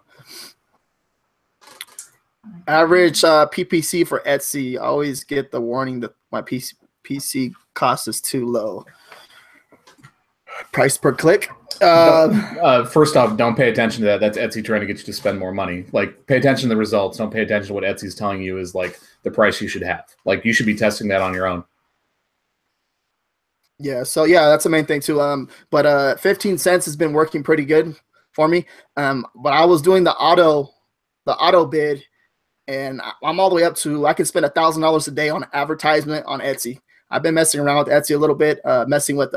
average PPC for Etsy, I always get the warning that my PC cost is too low. Price per click. First off, don't pay attention to that. That's Etsy trying to get you to spend more money. Like, pay attention to the results. Don't pay attention to what Etsy's telling you is like the price you should have. Like, you should be testing that on your own. Yeah. So that's the main thing too. But 15 cents has been working pretty good for me. But I was doing the auto bid, and I'm all the way up to I can spend $1,000 a day on advertisement on Etsy. I've been messing around with Etsy a little bit, messing with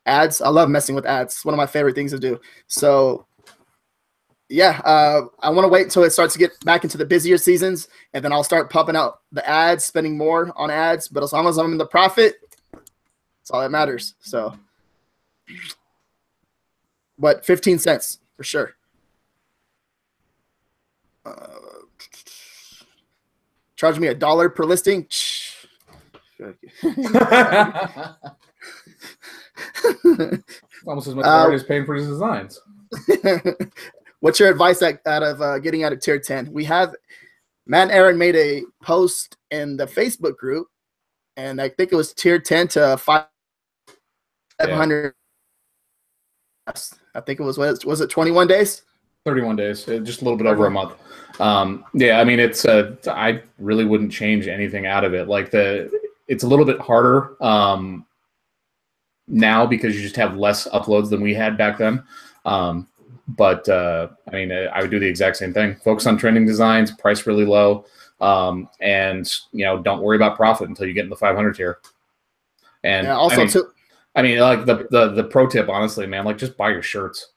ads. I love messing with ads. It's one of my favorite things to do. So I want to wait until it starts to get back into the busier seasons, and then I'll start pumping out the ads, spending more on ads. But as long as I'm in the profit, that's all that matters. So, but 15 cents for sure. Charge me $1 per listing. Almost as much as artists paying for his designs. What's your advice out of getting out of tier 10? We have Matt and Aaron made a post in the Facebook group, and I think it was tier 10 to 500. Yeah. I think it was it 21 days? 31 days, just a little bit over a month. I mean, it's I really wouldn't change anything out of it. Like it's a little bit harder now because you just have less uploads than we had back then. But I mean, I would do the exact same thing. Focus on trending designs, price really low, and don't worry about profit until you get in the 500 tier. And I mean, like the pro tip, honestly, man, like just buy your shirts.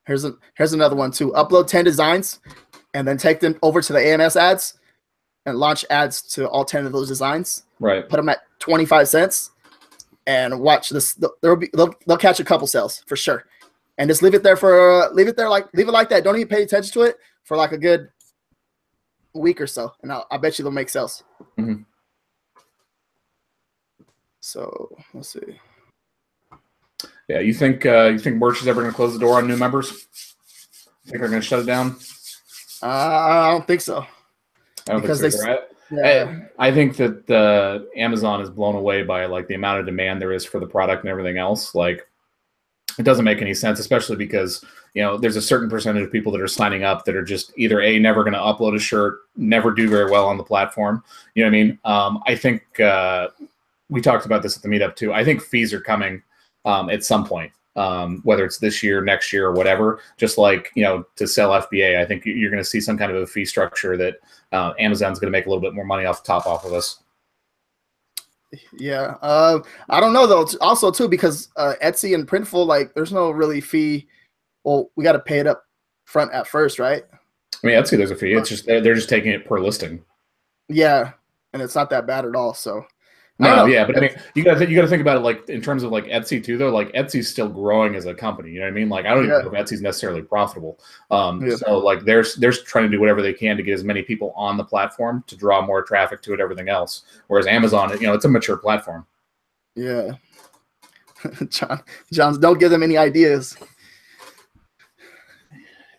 Here's another one too. Upload 10 designs and then take them over to the AMS ads and launch ads to all 10 of those designs. Right. Put them at 25 cents and watch this. They'll catch a couple sales for sure. And just leave it there leave it like that. Don't even pay attention to it for like a good week or so. And I bet you they'll make sales. Mm-hmm. So let's see. Yeah, you think merch is ever going to close the door on new members? Think they're going to shut it down? I don't think so. I don't think so. I think that the Amazon is blown away by like the amount of demand there is for the product and everything else. Like, it doesn't make any sense, especially because there's a certain percentage of people that are signing up that are just either never going to upload a shirt, never do very well on the platform. You know what I mean? I think we talked about this at the meetup too. I think fees are coming at some point, whether it's this year, next year, or whatever. Just like to sell FBA, I think you're going to see some kind of a fee structure that Amazon's going to make a little bit more money off the top off of us. Yeah, I don't know though. Also too, because Etsy and Printful, like, there's no really fee. Well, we got to pay it up front at first, right? I mean, Etsy, there's a fee. It's just they're just taking it per listing. Yeah, and it's not that bad at all. So, No, yeah, but I mean, you got to think about it like in terms of like Etsy too, though. Like Etsy's still growing as a company. You know what I mean? Like I don't even know if Etsy's necessarily profitable. So like they're trying to do whatever they can to get as many people on the platform to draw more traffic to it, everything else. Whereas Amazon, you know, it's a mature platform. Yeah. John's don't give them any ideas.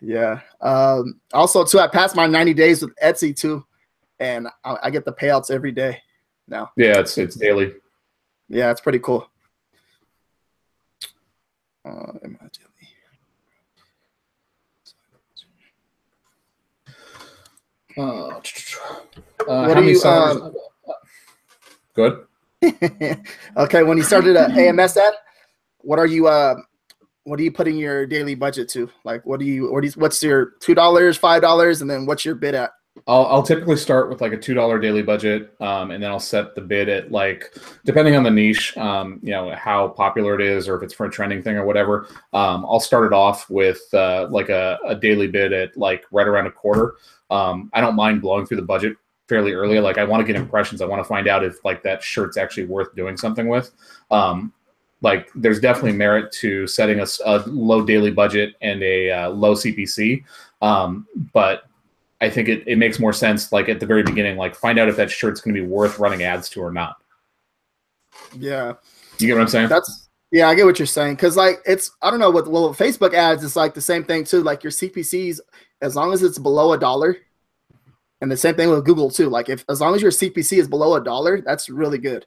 Yeah. Also, too, I passed my 90 days with Etsy too, and I get the payouts every day now. Yeah, it's daily. Yeah, it's pretty cool. What are you? Good. Okay, when you started an AMS ad, what are you putting your daily budget to? Like, what's your $2, $5, and then what's your bid at? I'll typically start with like a $2 daily budget, and then I'll set the bid at like, depending on the niche, you know, how popular it is, or if it's for a trending thing or whatever. I'll start it off with like a daily bid at like right around a quarter. I don't mind blowing through the budget fairly early. Like I want to get impressions. I want to find out if like that shirt's actually worth doing something with. Like there's definitely merit to setting a low daily budget and a low CPC. But I think it makes more sense, like at the very beginning, like find out if that shirt's going to be worth running ads to or not. Yeah. You get what I'm saying? Yeah, I get what you're saying. Cause like I don't know what Facebook ads is like the same thing too. Like your CPCs, as long as it's below $1, and the same thing with Google too. Like as long as your CPC is below $1, that's really good.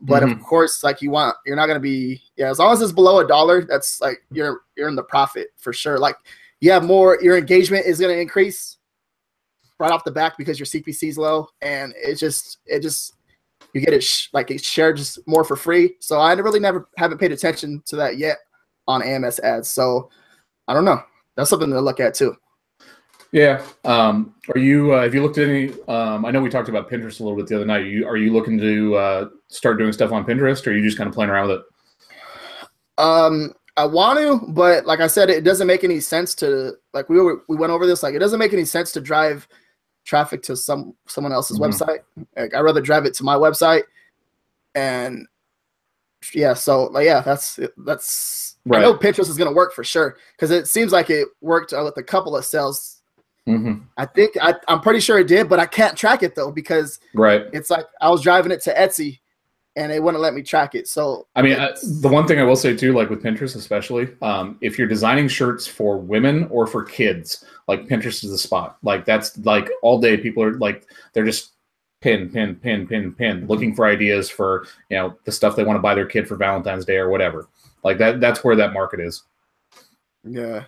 But of course, like you're not going to be, as long as it's below $1, that's like you're in the profit for sure. Like you have more, your engagement is going to increase right off the back because your CPC is low, and it just you get it like it's shared just more for free. So I really haven't paid attention to that yet on AMS ads. So I don't know. That's something to look at too. Yeah. Are you? Have you looked at any? I know we talked about Pinterest a little bit the other night. Are you looking to start doing stuff on Pinterest, or are you just kind of playing around with it? I want to, but like I said, it doesn't make any sense to like we went over this. Like it doesn't make any sense to drive traffic to someone else's website. Like I'd rather drive it to my website. And yeah, so like that's right. I know Pinterest is gonna work for sure because it seems like it worked with a couple of sales. I think I'm pretty sure it did, but I can't track it though because it's like I was driving it to Etsy and they wouldn't let me track it. So I mean, the one thing I will say too, like with Pinterest especially, if you're designing shirts for women or for kids, like Pinterest is the spot. Like that's like all day people are like they're just pin, looking for ideas for, you know, the stuff they want to buy their kid for Valentine's Day or whatever. Like that's where that market is. Yeah.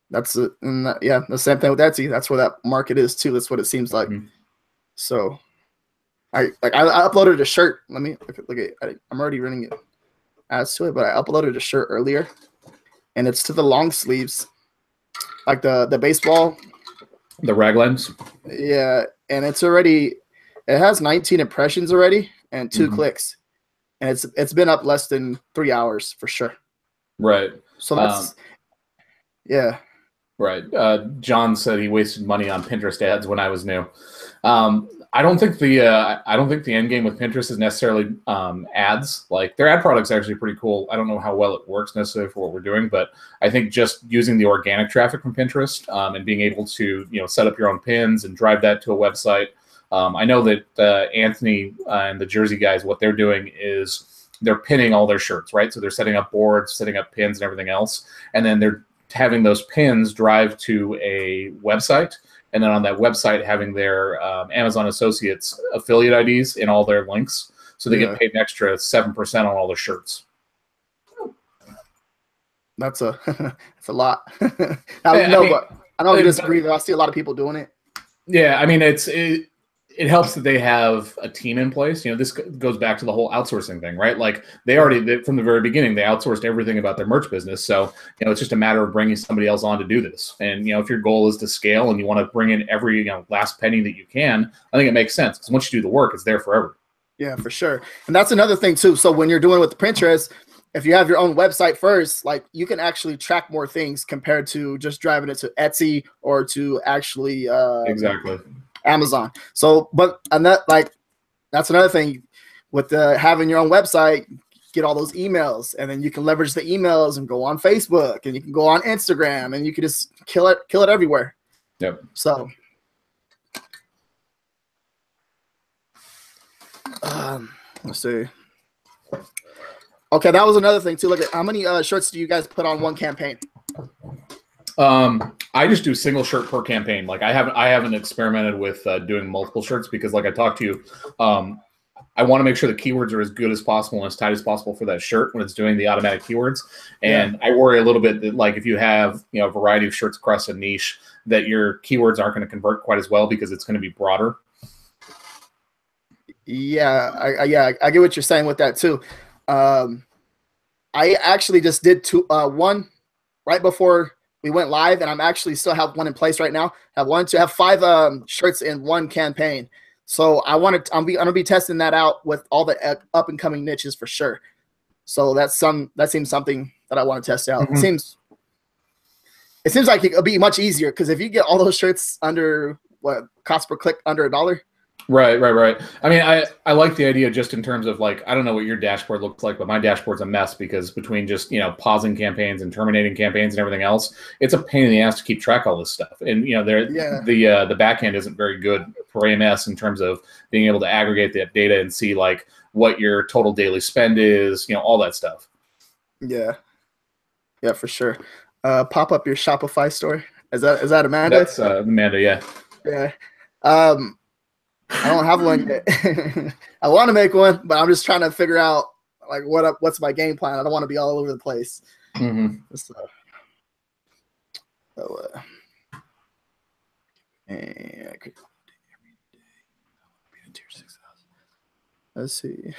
That's it. And the same thing with Etsy. That's where that market is too. That's what it seems like. So I uploaded a shirt. Let me look at I'm already running ads to it, but I uploaded a shirt earlier and it's to the long sleeves, like the baseball. The raglines. Yeah. And it has 19 impressions already and 2 clicks. And it's been up less than 3 hours for sure. Right. So that's yeah. Right. John said he wasted money on Pinterest ads when I was new. I don't think the end game with Pinterest is necessarily ads. Like their ad product's actually pretty cool. I don't know how well it works necessarily for what we're doing, but I think just using the organic traffic from Pinterest and being able to, you know, set up your own pins and drive that to a website. I know that Anthony and the Jersey guys, what they're doing is they're pinning all their shirts, right? So they're setting up boards, setting up pins and everything else. And then they're having those pins drive to a website. And then on that website, having their Amazon Associates affiliate IDs in all their links. So they get paid an extra 7% on all their shirts. That's a lot. I don't disagree, but I see a lot of people doing it. Yeah, I mean, it helps that they have a team in place. You know, this goes back to the whole outsourcing thing, right? Like they from the very beginning, they outsourced everything about their merch business. So, you know, it's just a matter of bringing somebody else on to do this. And, you know, if your goal is to scale and you want to bring in every, you know, last penny that you can, I think it makes sense because once you do the work, it's there forever. Yeah, for sure. And that's another thing too. So when you're doing with Pinterest, if you have your own website first, like you can actually track more things compared to just driving it to Etsy or to actually exactly. Amazon. So, that's another thing. with having your own website, get all those emails, and then you can leverage the emails and go on Facebook, and you can go on Instagram, and you can just kill it everywhere. Yep. So, let's see. Okay, that was another thing too. Look at how many shirts do you guys put on one campaign? I just do single shirt per campaign. Like I haven't experimented with doing multiple shirts because, like I talked to you, I want to make sure the keywords are as good as possible and as tight as possible for that shirt when it's doing the automatic keywords. And I worry a little bit that, like, if you have a variety of shirts across a niche, that your keywords aren't going to convert quite as well because it's going to be broader. Yeah, I get what you're saying with that too. I actually just did one right before we went live, and I'm actually still have one in place right now. I want to have 5 shirts in one campaign. So I'm gonna be testing that out with all the up and coming niches for sure. So that seems something that I want to test out. Mm-hmm. It seems like it'll be much easier because if you get all those shirts under cost per click under $1. Right. I mean, I like the idea just in terms of, like, I don't know what your dashboard looks like, but my dashboard's a mess because between just, pausing campaigns and terminating campaigns and everything else, it's a pain in the ass to keep track of all this stuff. And, the back end isn't very good for AMS in terms of being able to aggregate that data and see, like, what your total daily spend is, all that stuff. Yeah, for sure. Pop up your Shopify store. Is that Amanda? That's Amanda, yeah. Yeah. I don't have one yet. I want to make one, but I'm just trying to figure out, like, what's my game plan. I don't want to be all over the place. Mm-hmm. Let's see.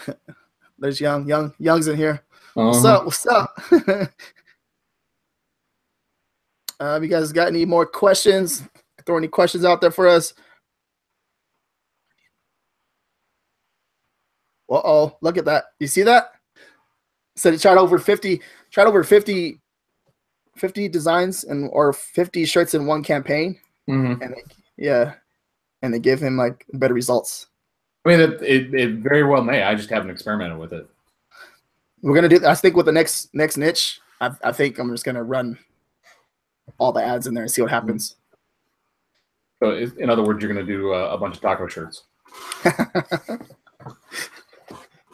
There's Young's in here. Uh-huh. What's up? You guys got any more questions? Throw any questions out there for us? Uh-oh, look at that. You see that? Said it tried over 50 designs or 50 shirts in one campaign. Mm-hmm. And they give him, like, better results. I mean, it very well may. I just haven't experimented with it. We're gonna do. I think with the next niche, I think I'm just gonna run all the ads in there and see what happens. So, in other words, you're gonna do a bunch of taco shirts.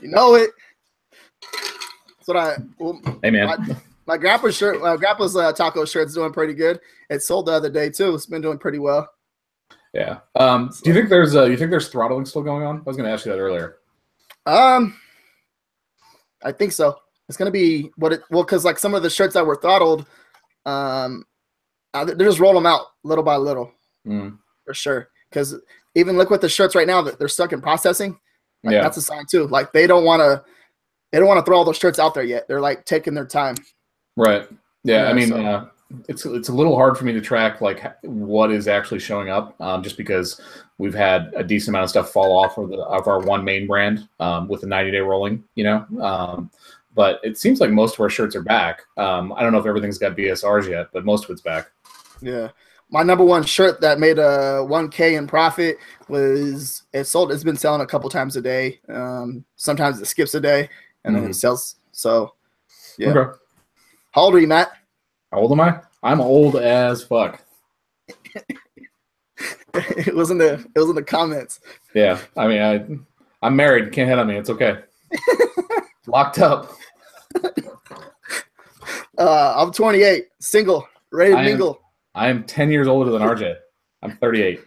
You know it. That's what hey, man. My grandpa's shirt, grandpa's taco shirt's doing pretty good. It sold the other day too. It's been doing pretty well. Yeah. Do you think there's throttling still going on? I was going to ask you that earlier. I think so. It's going to be because, like, some of the shirts that were throttled, they just roll them out little by little, for sure. Because even look with the shirts right now that they're stuck in processing. Like, that's a sign too. Like, they don't want to throw all those shirts out there yet. They're, like, taking their time. Right. Yeah. I mean, it's a little hard for me to track, like, what is actually showing up, just because we've had a decent amount of stuff fall off of our one main brand with the 90-day rolling, but it seems like most of our shirts are back. I don't know if everything's got BSRs yet, but most of it's back. Yeah. My number one shirt that made a 1K in profit it's been selling a couple times a day. Sometimes it skips a day and then it sells. So, yeah. Okay. How old are you, Matt? How old am I? I'm old as fuck. It was in the comments. Yeah. I mean, I'm married. Can't hit on me. It's okay. Locked up. I'm 28, single, ready to mingle. I am 10 years older than RJ. I'm 38.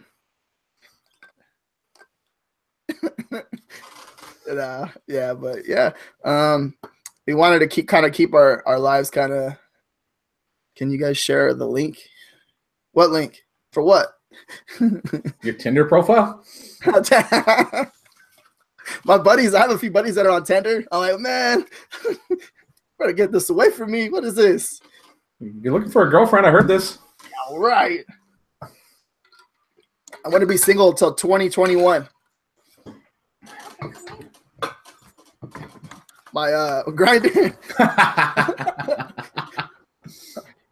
We wanted to keep our lives kind of. Can you guys share the link? What link? For what? Your Tinder profile? My buddies, I have a few buddies that are on Tinder. I'm like, man, better get this away from me. What is this? You're looking for a girlfriend? I heard this. All right. I'm going to be single until 2021. My grinder.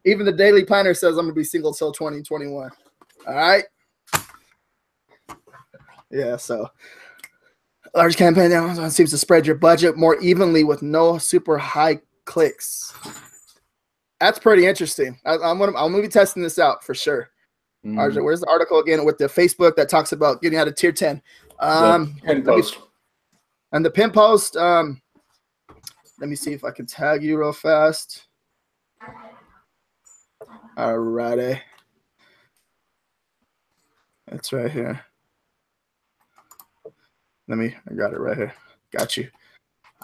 Even the Daily Planner says I'm going to be single till 2021. All right. Yeah, so Large campaign Amazon seems to spread your budget more evenly with no super high clicks. That's pretty interesting. I'm gonna be testing this out for sure. RJ, where's the article again with the Facebook that talks about getting out of tier 10? Pin post. And the pin post. Let me see if I can tag you real fast. All righty. It's right here. I got it right here. Got you.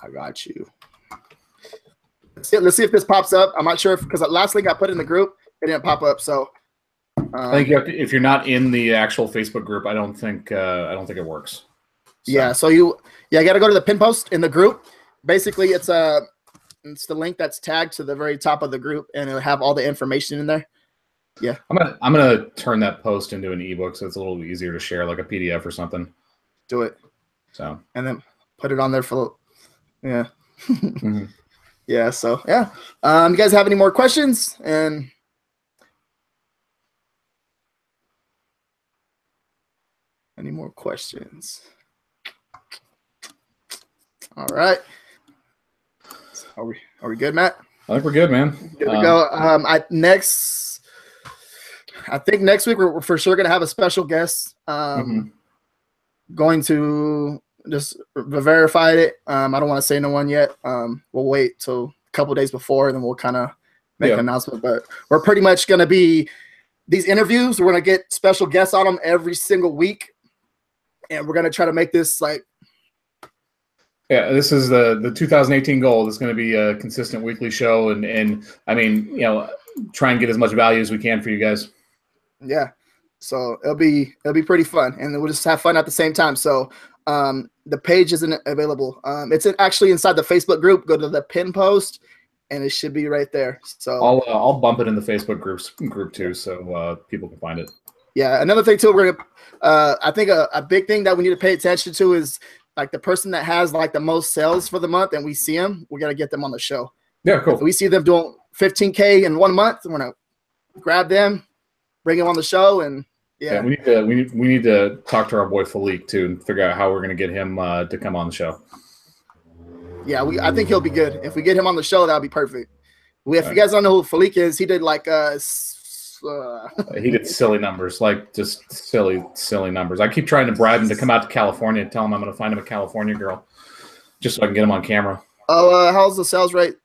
I got you. Let's see if this pops up. I'm not sure because the last link I put in the group, it didn't pop up. So I think you have to, if you're not in the actual Facebook group, I don't think it works. So. Yeah. So you got to go to the pin post in the group. Basically, it's the link that's tagged to the very top of the group, and it'll have all the information in there. Yeah. I'm gonna turn that post into an ebook so it's a little easier to share, like a PDF or something. Do it. So and then put it on there for yeah. So yeah. You guys have any more questions? And any more questions? All right. Are we good, Matt? I think we're good, man. Good to go. I think next week we're for sure gonna have a special guest. Going to just verify it. I don't want to say no one yet. We'll wait till a couple days before, and then we'll kind of make an announcement. But we're pretty much going to be these interviews. We're going to get special guests on them every single week, and we're going to try to make this like. Yeah, this is the 2018 goal. It's going to be a consistent weekly show, and I mean, try and get as much value as we can for you guys. Yeah. So it'll be pretty fun, and we'll just have fun at the same time. So the page isn't available. It's actually inside the Facebook group. Go to the pin post, and it should be right there. So I'll bump it in the Facebook group too, so people can find it. Yeah. Another thing too, we're gonna. I think a big thing that we need to pay attention to is like the person that has like the most sales for the month, and we see them. We got to get them on the show. Yeah, cool. If we see them doing 15K in 1 month, we're gonna grab them, bring them on the show, and. Yeah, we need to talk to our boy Philippe too and figure out how we're gonna get him to come on the show. Yeah, I think he'll be good. If we get him on the show, that'll be perfect. If you guys don't know who Philippe is, he did like he did silly numbers, like just silly numbers. I keep trying to bribe him to come out to California and tell him I'm gonna find him a California girl, just so I can get him on camera. Oh, how's the sales rate?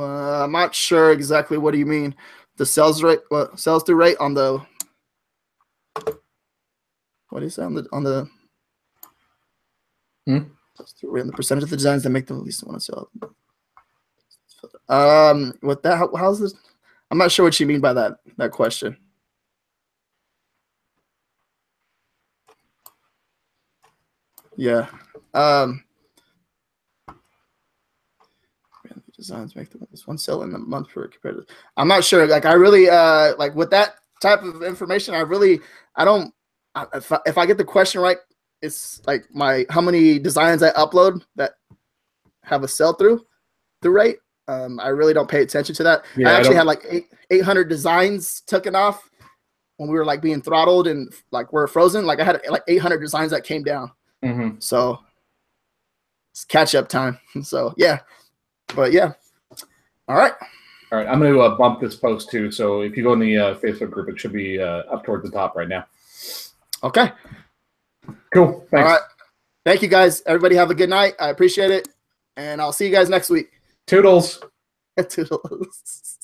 I'm not sure exactly what do you mean. The sales rate, sales through rate on the what is that on the sales through rate on the percentage of the designs that make the least want to sell. With that, how's this? I'm not sure what you mean by that question. Yeah. Designs make the one sell in a month for a competitor. I'm not sure. Like I really like with that type of information. I don't. If I get the question right, it's like how many designs I upload that have a sell through rate. I really don't pay attention to that. Yeah, I actually had like 800 designs taken off when we were like being throttled and like we're frozen. Like I had like 800 designs that came down. So it's catch up time. So yeah. But yeah, all right. I'm going to bump this post too. So if you go in the Facebook group, it should be up towards the top right now. Okay. Cool. Thanks. All right. Thank you guys. Everybody have a good night. I appreciate it, and I'll see you guys next week. Toodles. Toodles.